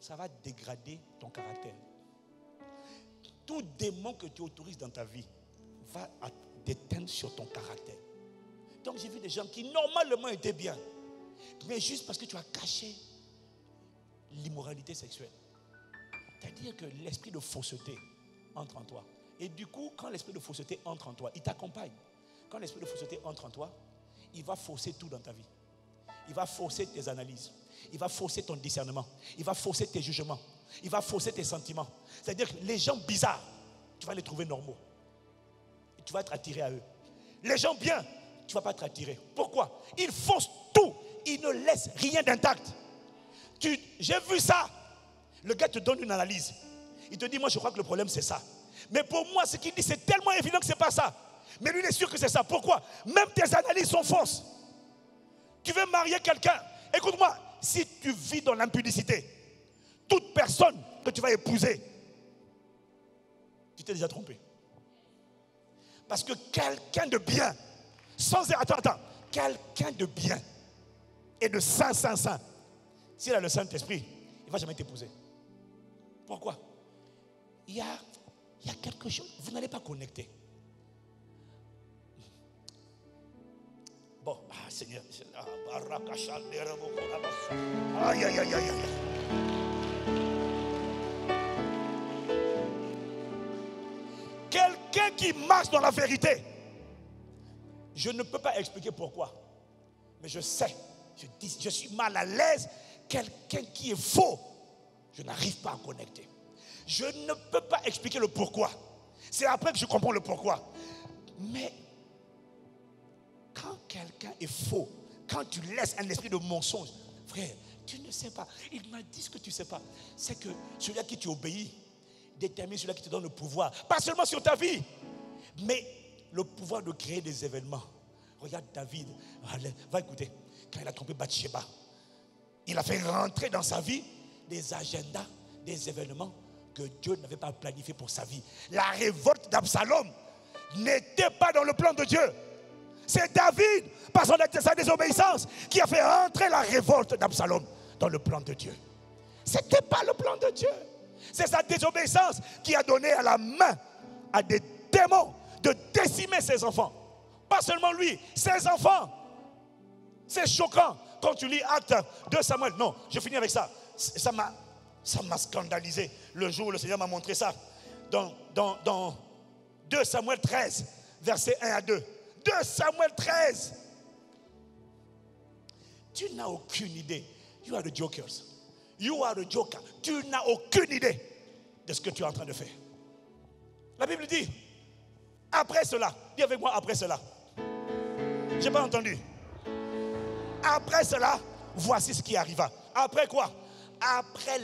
ça va dégrader ton caractère. Tout démon que tu autorises dans ta vie va t'éteindre sur ton caractère. Donc j'ai vu des gens qui normalement étaient bien, mais juste parce que tu as caché l'immoralité sexuelle. C'est-à-dire que l'esprit de fausseté entre en toi. Et du coup, quand l'esprit de fausseté entre en toi, il t'accompagne. Quand l'esprit de fausseté entre en toi, il va fausser tout dans ta vie. Il va fausser tes analyses. Il va fausser ton discernement. Il va fausser tes jugements. Il va fausser tes sentiments. C'est-à-dire que les gens bizarres, tu vas les trouver normaux. Et tu vas être attiré à eux. Les gens bien, tu ne vas pas être attiré. Pourquoi? Ils faussent tout. Ils ne laissent rien d'intact. J'ai vu ça. Le gars te donne une analyse. Il te dit, moi je crois que le problème c'est ça. Mais pour moi, ce qu'il dit, c'est tellement évident que ce n'est pas ça. Mais lui, il est sûr que c'est ça. Pourquoi? Même tes analyses sont fausses. Tu veux marier quelqu'un. Écoute-moi, si tu vis dans l'impudicité, toute personne que tu vas épouser, tu t'es déjà trompé. Parce que quelqu'un de bien, quelqu'un de bien et de saint, s'il a le Saint-Esprit, il ne va jamais t'épouser. Pourquoi? Il y a quelque chose, vous n'allez pas connecter. Bon, Seigneur, aïe, aïe, aïe, aïe. Quelqu'un qui marche dans la vérité, je ne peux pas expliquer pourquoi, mais je sais, je suis mal à l'aise. Quelqu'un qui est faux, je n'arrive pas à connecter. Je ne peux pas expliquer le pourquoi. C'est après que je comprends le pourquoi. Mais quand quelqu'un est faux, quand tu laisses un esprit de mensonge, frère, tu ne sais pas. Il m'a dit ce que tu ne sais pas. C'est que celui à qui tu obéis détermine celui qui te donne le pouvoir. Pas seulement sur ta vie, mais le pouvoir de créer des événements. Regarde David, va écouter. Quand il a trompé Bathsheba, il a fait rentrer dans sa vie des agendas, des événements que Dieu n'avait pas planifiés pour sa vie. La révolte d'Absalom n'était pas dans le plan de Dieu. C'est David, par sa désobéissance, qui a fait rentrer la révolte d'Absalom dans le plan de Dieu. Ce n'était pas le plan de Dieu. C'est sa désobéissance qui a donné à la main à des démons de décimer ses enfants. Pas seulement lui, ses enfants. C'est choquant quand tu lis Actes 2 Samuel. Non, je finis avec ça. Ça m'a scandalisé le jour où le Seigneur m'a montré ça. Dans 2 Samuel 13, versets 1 à 2. 2 Samuel 13. Tu n'as aucune idée. You are the jokers. You are the joker. Tu n'as aucune idée de ce que tu es en train de faire. La Bible dit, après cela, dis avec moi, après cela. Je n'ai pas entendu. Après cela, voici ce qui arriva. Après quoi? Après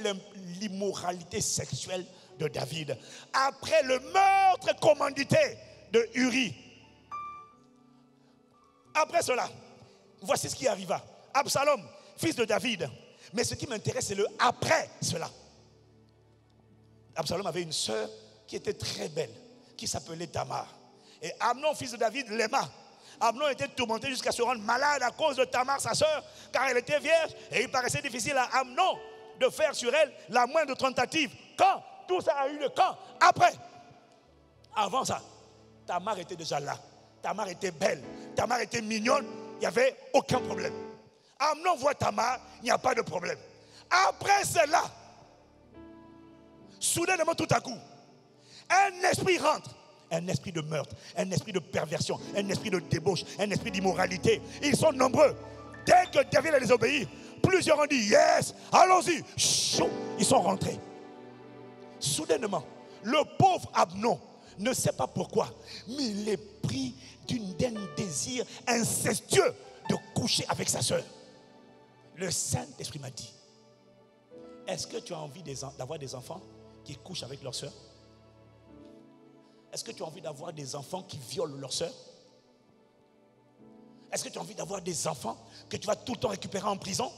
l'immoralité sexuelle de David. Après le meurtre commandité de Uri. Après cela, voici ce qui arriva. Absalom, fils de David. Mais ce qui m'intéresse, c'est le après cela. Absalom avait une sœur qui était très belle, qui s'appelait Tamar. Et Amnon, fils de David, l'aima. Amnon était tourmenté jusqu'à se rendre malade à cause de Tamar, sa sœur, car elle était vierge. Et il paraissait difficile à Amnon de faire sur elle la moindre tentative. Quand? Tout ça a eu le quand? Après. Avant ça, Tamar était déjà là. Tamar était belle. Tamar était mignonne. Il n'y avait aucun problème. Amnon voit Tamar, il n'y a pas de problème. Après cela, soudainement tout à coup, un esprit rentre. Un esprit de meurtre, un esprit de perversion, un esprit de débauche, un esprit d'immoralité. Ils sont nombreux. Dès que David a désobéi, plusieurs ont dit yes, allons-y. Chou, ils sont rentrés. Soudainement, le pauvre Amnon ne sait pas pourquoi, mais il est pris d'un désir incestueux de coucher avec sa soeur. Le Saint-Esprit m'a dit, est-ce que tu as envie d'avoir des enfants qui couchent avec leur soeur? Est-ce que tu as envie d'avoir des enfants qui violent leur soeur? Est-ce que tu as envie d'avoir des enfants que tu vas tout le temps récupérer en prison?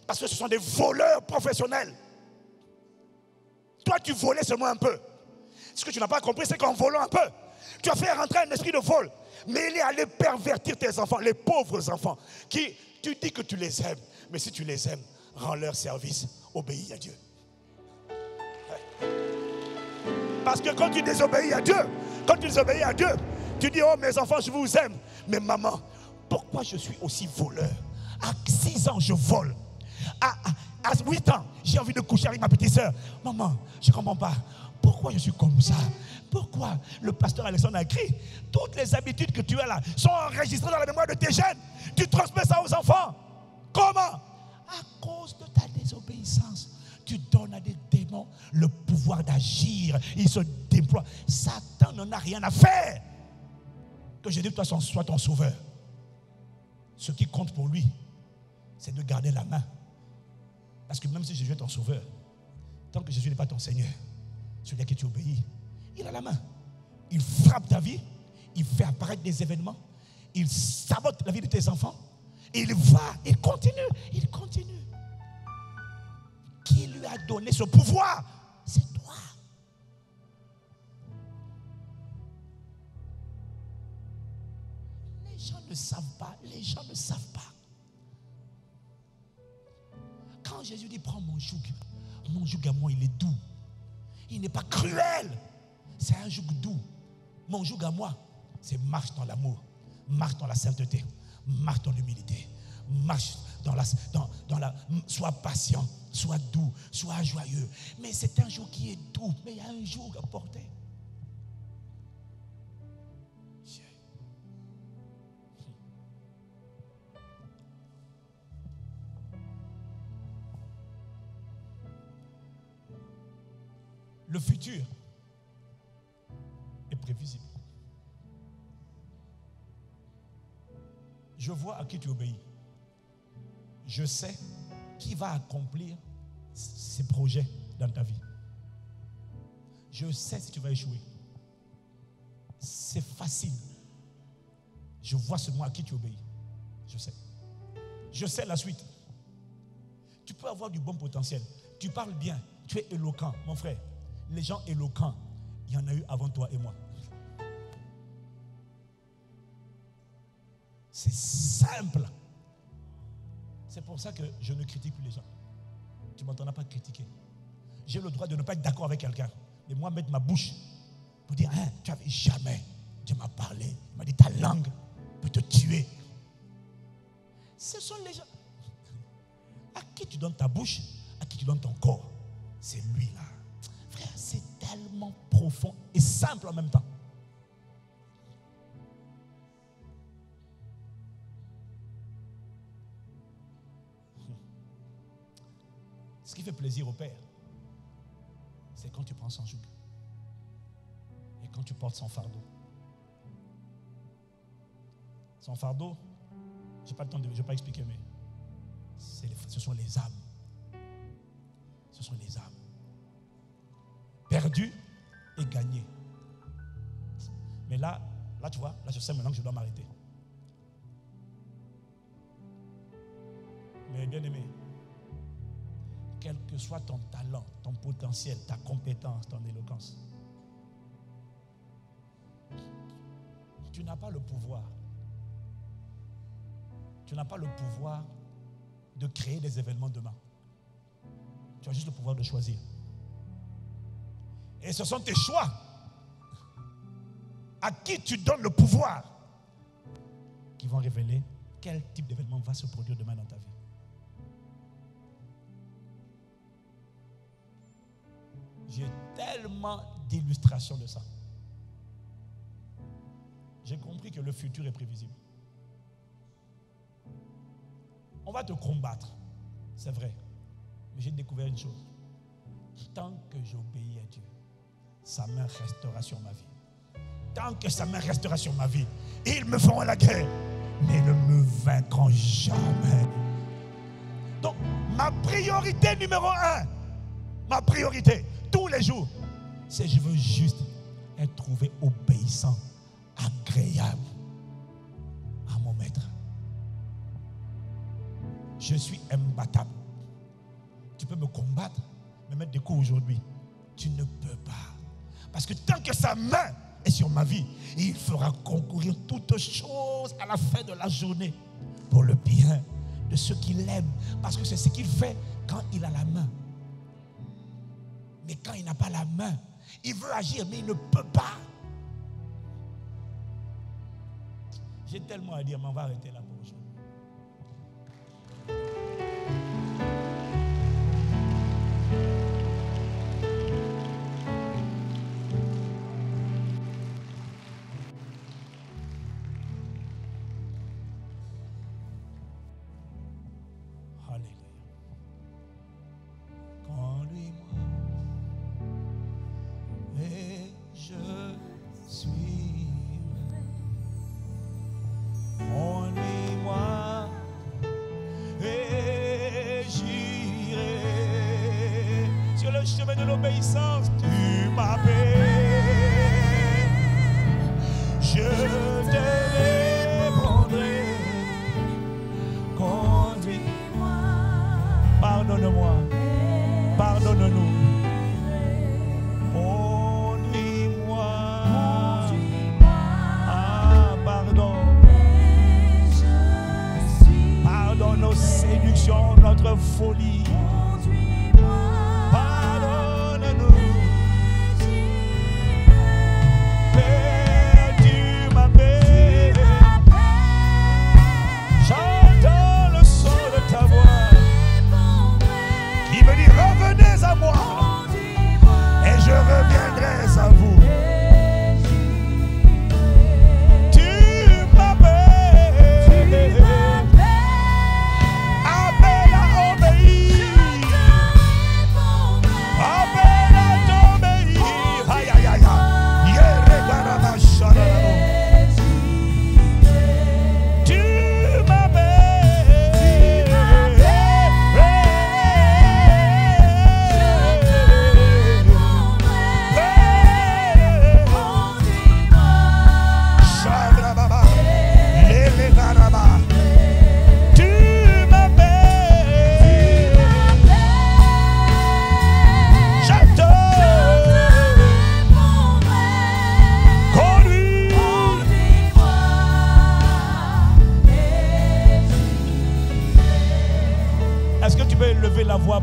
Parce que ce sont des voleurs professionnels. Toi, tu volais seulement un peu. Ce que tu n'as pas compris, c'est qu'en volant un peu, tu as fait rentrer un esprit de vol. Mais il est allé pervertir tes enfants, les pauvres enfants, qui, tu dis que tu les aimes. Mais si tu les aimes, rends leur service, obéis à Dieu. Parce que quand tu désobéis à Dieu, tu dis, oh mes enfants, je vous aime. Mais maman, pourquoi je suis aussi voleur? À 6 ans, je vole. À 8 ans, j'ai envie de coucher avec ma petite soeur. Maman, je ne comprends pas. Pourquoi je suis comme ça? Pourquoi le pasteur Alexandre a écrit? Toutes les habitudes que tu as là sont enregistrées dans la mémoire de tes gènes. Tu transmets ça aux enfants. Comment? À cause de ta désobéissance. Tu donnes à des démons le pouvoir d'agir. Ils se déploient. Satan n'en a rien à faire. Que Jésus toi soit ton sauveur. Ce qui compte pour lui, c'est de garder la main. Parce que même si Jésus est ton sauveur, tant que Jésus n'est pas ton Seigneur, celui à qui tu obéis, il a la main. Il frappe ta vie, il fait apparaître des événements, il sabote la vie de tes enfants, il continue. Qui lui a donné ce pouvoir? C'est toi. Les gens ne savent pas. Quand Jésus dit prends mon joug à moi il est doux. Il n'est pas cruel. C'est un joug doux. Mon joug à moi, c'est marche dans l'amour, marche dans la sainteté, marche dans l'humilité, marche dans la sois patient, sois doux, sois joyeux. Mais c'est un joug qui est doux, mais il y a un joug à porter. Le futur est prévisible. Je vois à qui tu obéis. Je sais qui va accomplir ces projets dans ta vie. Je sais si tu vas échouer. C'est facile. Je vois seulement à qui tu obéis. Je sais. Je sais la suite. Tu peux avoir du bon potentiel. Tu parles bien. Tu es éloquent, mon frère. Les gens éloquents, il y en a eu avant toi et moi. C'est simple. C'est pour ça que je ne critique plus les gens. Tu ne m'entendras pas critiquer. J'ai le droit de ne pas être d'accord avec quelqu'un. Mais moi, mettre ma bouche pour dire, hein, tu n'avais jamais, Dieu m'a parlé, il m'a dit ta langue peut te tuer. Ce sont les gens. À qui tu donnes ta bouche, à qui tu donnes ton corps. C'est lui là. Frère, c'est tellement profond et simple en même temps. Ce qui fait plaisir au Père, c'est quand tu prends son joug et quand tu portes son fardeau. Son fardeau, je n'ai pas le temps de, je ne vais pas expliquer, mais ce sont les âmes. Ce sont les âmes. Perdu et gagné. Mais là, tu vois, là je sais maintenant que je dois m'arrêter. Mais bien aimé, quel que soit ton talent, ton potentiel, ta compétence, ton éloquence, tu n'as pas le pouvoir. Tu n'as pas le pouvoir de créer des événements demain. Tu as juste le pouvoir de choisir. Et ce sont tes choix à qui tu donnes le pouvoir qui vont révéler quel type d'événement va se produire demain dans ta vie. J'ai tellement d'illustrations de ça. J'ai compris que le futur est prévisible. On va te combattre, c'est vrai. Mais j'ai découvert une chose. Tant que j'obéis à Dieu, sa main restera sur ma vie. Tant que sa main restera sur ma vie, ils me feront la guerre, mais ils ne me vaincront jamais. Donc, ma priorité numéro 1, ma priorité, tous les jours, c'est je veux juste être trouvé obéissant, agréable à mon maître. Je suis imbattable. Tu peux me combattre, me mettre des coups aujourd'hui. Tu ne peux pas. Parce que tant que sa main est sur ma vie, il fera concourir toutes choses à la fin de la journée pour le bien de ceux qui l'aiment. Parce que c'est ce qu'il fait quand il a la main. Mais quand il n'a pas la main, il veut agir, mais il ne peut pas. J'ai tellement à dire, mais on va arrêter là pour aujourd'hui. Chemin de l'obéissance, tu m'appelles, je te répondrai, conduis-moi, pardonne-moi, pardonne-nous, conduis-moi, ah pardon, pardonne nos séductions, notre folie.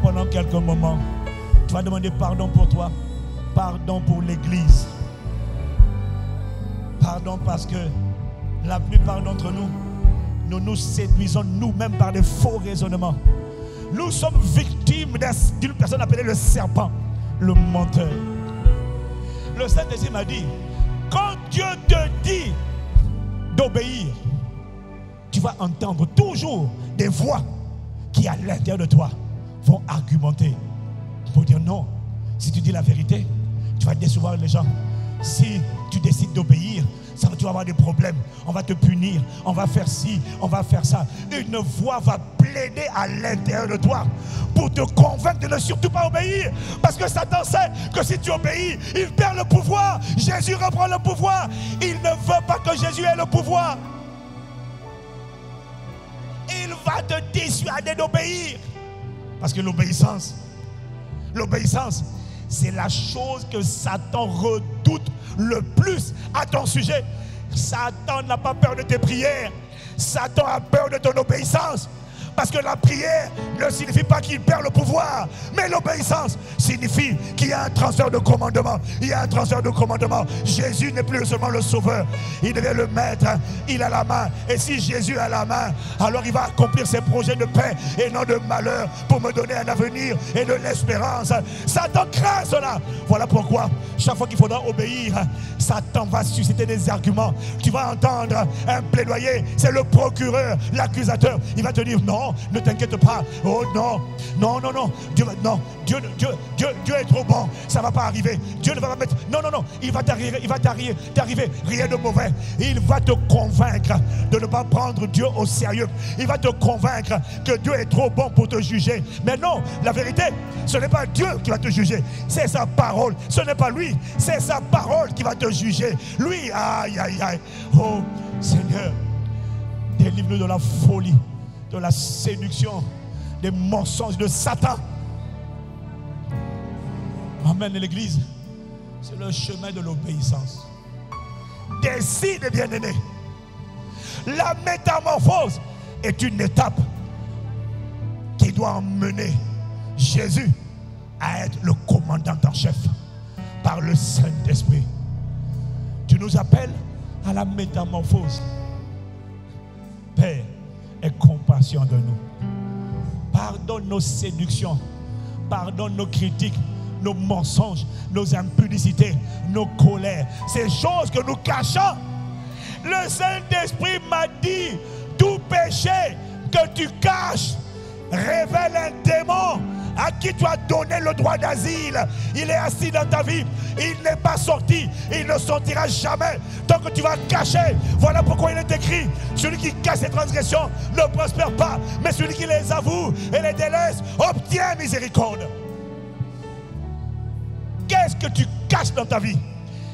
Pendant quelques moments, tu vas demander pardon pour toi, pardon pour l'église, pardon parce que la plupart d'entre nous, nous nous séduisons nous-mêmes par des faux raisonnements. Nous sommes victimes d'une personne appelée le serpent, le menteur. Le Saint-Esprit m'a dit, quand Dieu te dit d'obéir, tu vas entendre toujours des voix qui à l'intérieur de toi vont argumenter pour dire non. Si tu dis la vérité, tu vas décevoir les gens. Si tu décides d'obéir, tu vas avoir des problèmes. On va te punir, on va faire ci, on va faire ça. Une voix va plaider à l'intérieur de toi pour te convaincre de ne surtout pas obéir. Parce que Satan sait que si tu obéis, il perd le pouvoir. Jésus reprend le pouvoir. Il ne veut pas que Jésus ait le pouvoir. Il va te dissuader d'obéir. Parce que l'obéissance, c'est la chose que Satan redoute le plus à ton sujet. Satan n'a pas peur de tes prières. Satan a peur de ton obéissance. Parce que la prière ne signifie pas qu'il perd le pouvoir, mais l'obéissance signifie qu'il y a un transfert de commandement. Il y a un transfert de commandement. Jésus n'est plus seulement le sauveur, il devient le maître, il a la main. Et si Jésus a la main, alors il va accomplir ses projets de paix et non de malheur pour me donner un avenir et de l'espérance. Satan craint cela. Voilà pourquoi chaque fois qu'il faudra obéir, Satan va susciter des arguments. Tu vas entendre un plaidoyer, c'est le procureur, l'accusateur. Il va te dire non, non, ne t'inquiète pas. Oh non, non, non, non. Dieu est trop bon. Ça ne va pas arriver. Dieu ne va pas mettre. Non, non, non. Il va t'arriver rien de mauvais. Il va te convaincre de ne pas prendre Dieu au sérieux. Il va te convaincre que Dieu est trop bon pour te juger. Mais non, la vérité, ce n'est pas Dieu qui va te juger. C'est sa parole. Ce n'est pas lui. C'est sa parole qui va te juger. Lui, aïe, aïe, aïe. Oh, Seigneur, délivre-nous de la folie, de la séduction, des mensonges de Satan. Amen. L'église, c'est le chemin de l'obéissance. Décide, bien-aimé. La métamorphose est une étape qui doit emmener Jésus à être le commandant en chef par le Saint-Esprit. Tu nous appelles à la métamorphose. Père, aie compassion de nous. Pardonne nos séductions, pardonne nos critiques, nos mensonges, nos impudicités, nos colères, ces choses que nous cachons. Le Saint-Esprit m'a dit, tout péché que tu caches révèle un démon à qui tu as donné le droit d'asile. Il est assis dans ta vie, il n'est pas sorti, il ne sortira jamais tant que tu vas cacher. Voilà pourquoi il est écrit, celui qui cache ses transgressions ne prospère pas, mais celui qui les avoue et les délaisse obtient miséricorde. Qu'est-ce que tu caches dans ta vie?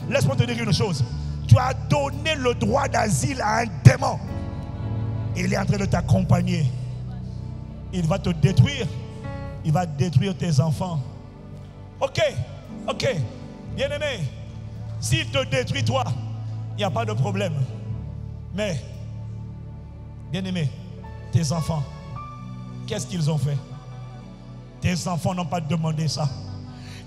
Laisse-moi te dire une chose. Tu as donné le droit d'asile à un démon. Il est en train de t'accompagner. Il va te détruire. Il va détruire tes enfants. Ok, ok. Bien-aimé, s'il te détruit toi, il n'y a pas de problème. Mais, bien-aimé, tes enfants, qu'est-ce qu'ils ont fait? Tes enfants n'ont pas demandé ça.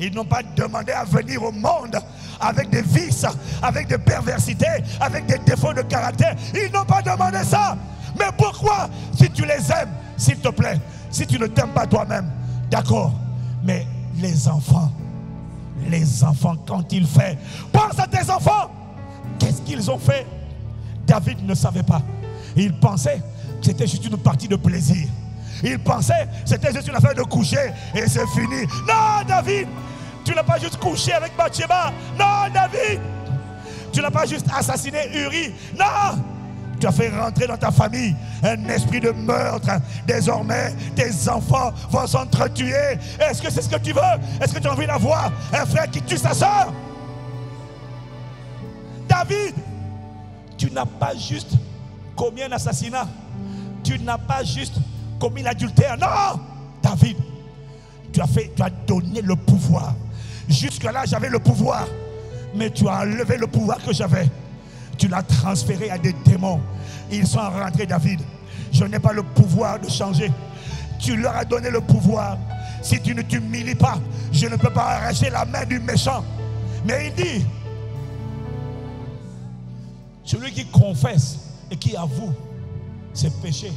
Ils n'ont pas demandé à venir au monde avec des vices, avec des perversités, avec des défauts de caractère. Ils n'ont pas demandé ça. Mais pourquoi? Si tu les aimes, s'il te plaît, si tu ne t'aimes pas toi-même, d'accord. Mais les enfants, quand ils font, pense à tes enfants. Qu'est-ce qu'ils ont fait? David ne savait pas. Il pensait que c'était juste une partie de plaisir. Il pensait que c'était juste une affaire de coucher et c'est fini. Non, David, tu n'as pas juste couché avec Bathsheba. Non, David, tu n'as pas juste assassiné Uri. Non, tu as fait rentrer dans ta famille un esprit de meurtre. Désormais, tes enfants vont s'entretuer. Est-ce que c'est ce que tu veux? Est-ce que tu as envie d'avoir un frère qui tue sa soeur? David, tu n'as pas juste commis un assassinat. Tu n'as pas juste commis l'adultère. Non, David, tu as donné le pouvoir. Jusque-là, j'avais le pouvoir. Mais tu as enlevé le pouvoir que j'avais. Tu l'as transféré à des démons. Ils sont rentrés, David. Je n'ai pas le pouvoir de changer. Tu leur as donné le pouvoir. Si tu ne t'humilies pas, je ne peux pas arracher la main du méchant. Mais il dit, celui qui confesse et qui avoue ses péchés,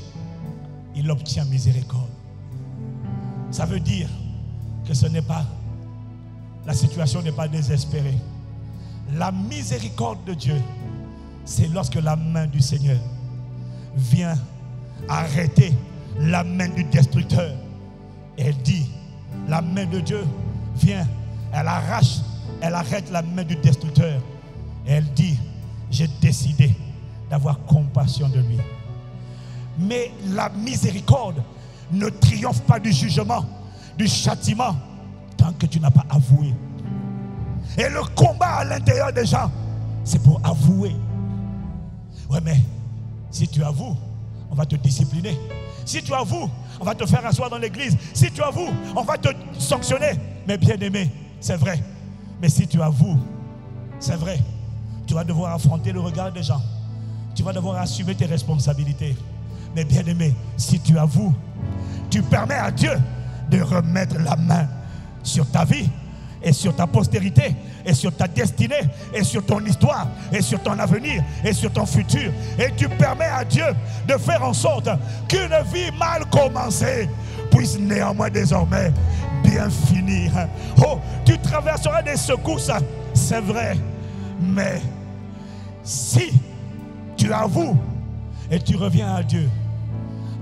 il obtient miséricorde. Ça veut dire que ce n'est pas, la situation n'est pas désespérée. La miséricorde de Dieu, c'est lorsque la main du Seigneur vient arrêter la main du destructeur. Elle dit, la main de Dieu vient, elle arrête la main du destructeur. Elle dit, j'ai décidé d'avoir compassion de lui. Mais la miséricorde ne triomphe pas du jugement, du châtiment, tant que tu n'as pas avoué. Et le combat à l'intérieur des gens, c'est pour avouer. Ouais, mais si tu avoues, on va te discipliner. Si tu avoues, on va te faire asseoir dans l'église. Si tu avoues, on va te sanctionner. Mais bien aimé, c'est vrai. Mais si tu avoues, c'est vrai, tu vas devoir affronter le regard des gens. Tu vas devoir assumer tes responsabilités. Mais bien aimé, si tu avoues, tu permets à Dieu de remettre la main sur ta vie et sur ta postérité et sur ta destinée et sur ton histoire et sur ton avenir et sur ton futur. Et tu permets à Dieu de faire en sorte qu'une vie mal commencée puisse néanmoins désormais bien finir. Oh, tu traverseras des secousses, c'est vrai. Mais si tu avoues et tu reviens à Dieu,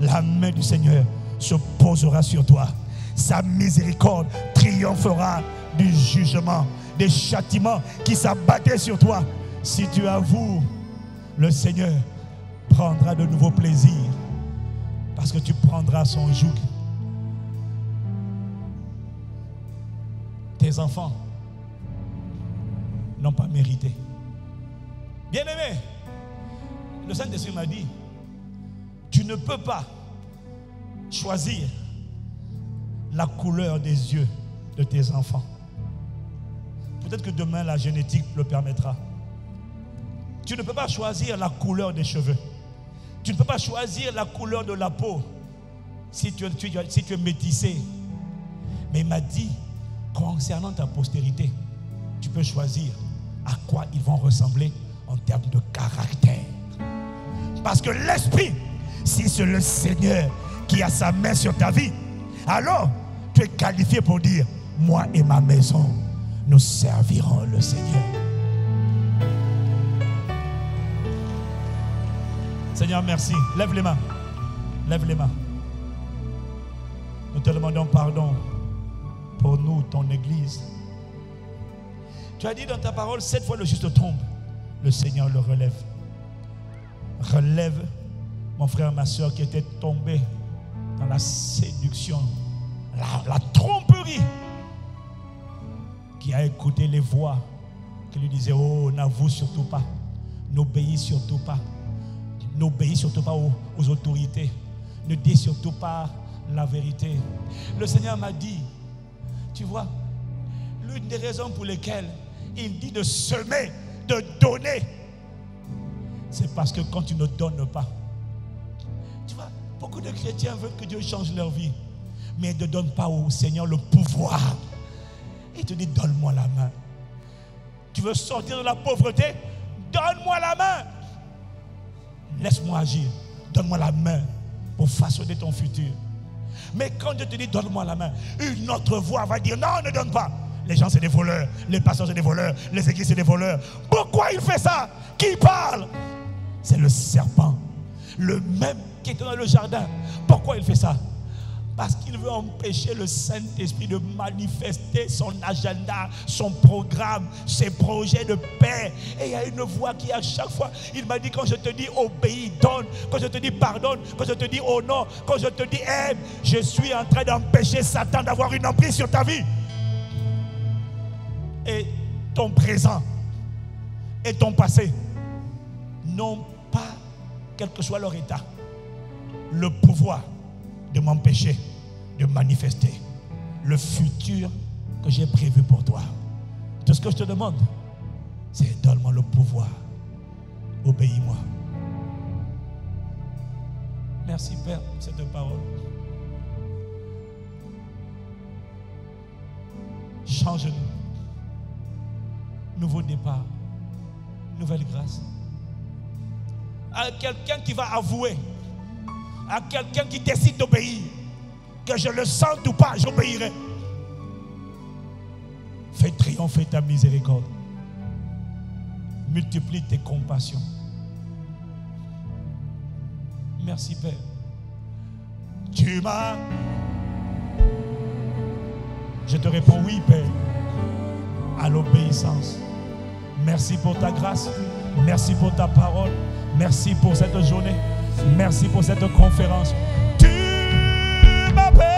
la main du Seigneur se posera sur toi. Sa miséricorde triomphera du jugement, des châtiments qui s'abattaient sur toi. Si tu avoues, le Seigneur prendra de nouveaux plaisirs parce que tu prendras son joug. Tes enfants n'ont pas mérité. Bien-aimé, le Saint-Esprit m'a dit, tu ne peux pas choisir la couleur des yeux de tes enfants. Peut-être que demain la génétique le permettra. Tu ne peux pas choisir la couleur des cheveux. Tu ne peux pas choisir la couleur de la peau si tu es métissé. Mais il m'a dit, concernant ta postérité, tu peux choisir à quoi ils vont ressembler en termes de caractère. Parce que l'Esprit, si c'est le Seigneur qui a sa main sur ta vie, alors tu es qualifié pour dire, moi et ma maison, nous servirons le Seigneur. Seigneur, merci. Lève les mains. Lève les mains. Nous te demandons pardon pour nous, ton Église. Tu as dit dans ta parole, 7 fois le juste tombe, le Seigneur le relève. Relève mon frère, ma soeur qui était tombé dans la séduction, la tromperie, qui a écouté les voix qui lui disaient, oh, n'avoue surtout pas, n'obéis surtout pas, n'obéis surtout pas aux autorités, ne dis surtout pas la vérité. Le Seigneur m'a dit, tu vois, l'une des raisons pour lesquelles il dit de semer, de donner, c'est parce que quand tu ne donnes pas, tu vois, beaucoup de chrétiens veulent que Dieu change leur vie, mais ne donnent pas au Seigneur le pouvoir. Il te dit, donne-moi la main. Tu veux sortir de la pauvreté? Donne-moi la main. Laisse-moi agir. Donne-moi la main pour façonner ton futur. Mais quand Dieu te dit, donne-moi la main, une autre voix va dire, non, ne donne pas. Les gens, c'est des voleurs. Les pasteurs, c'est des voleurs. Les églises, c'est des voleurs. Pourquoi il fait ça? Qui parle? C'est le serpent. Le même qui était dans le jardin. Pourquoi il fait ça? Parce qu'il veut empêcher le Saint-Esprit de manifester son agenda, son programme, ses projets de paix. Et il y a une voix qui à chaque fois, il m'a dit, quand je te dis obéis, donne. Quand je te dis pardonne, quand je te dis oh non, quand je te dis aime, je suis en train d'empêcher Satan d'avoir une emprise sur ta vie. Et ton présent et ton passé n'ont pas, quel que soit leur état, le pouvoir de m'empêcher de manifester le futur que j'ai prévu pour toi. Tout ce que je te demande, c'est donne-moi le pouvoir. Obéis-moi. Merci Père pour cette parole. Change-nous. Nouveau départ. Nouvelle grâce. À quelqu'un qui va avouer, à quelqu'un qui décide d'obéir, que je le sente ou pas, j'obéirai. Fais triompher ta miséricorde. Multiplie tes compassions. Merci Père. Tu m'as. Je te réponds oui Père, à l'obéissance. Merci pour ta grâce. Merci pour ta parole. Merci pour cette journée. Merci pour cette conférence. Tu m'appelles.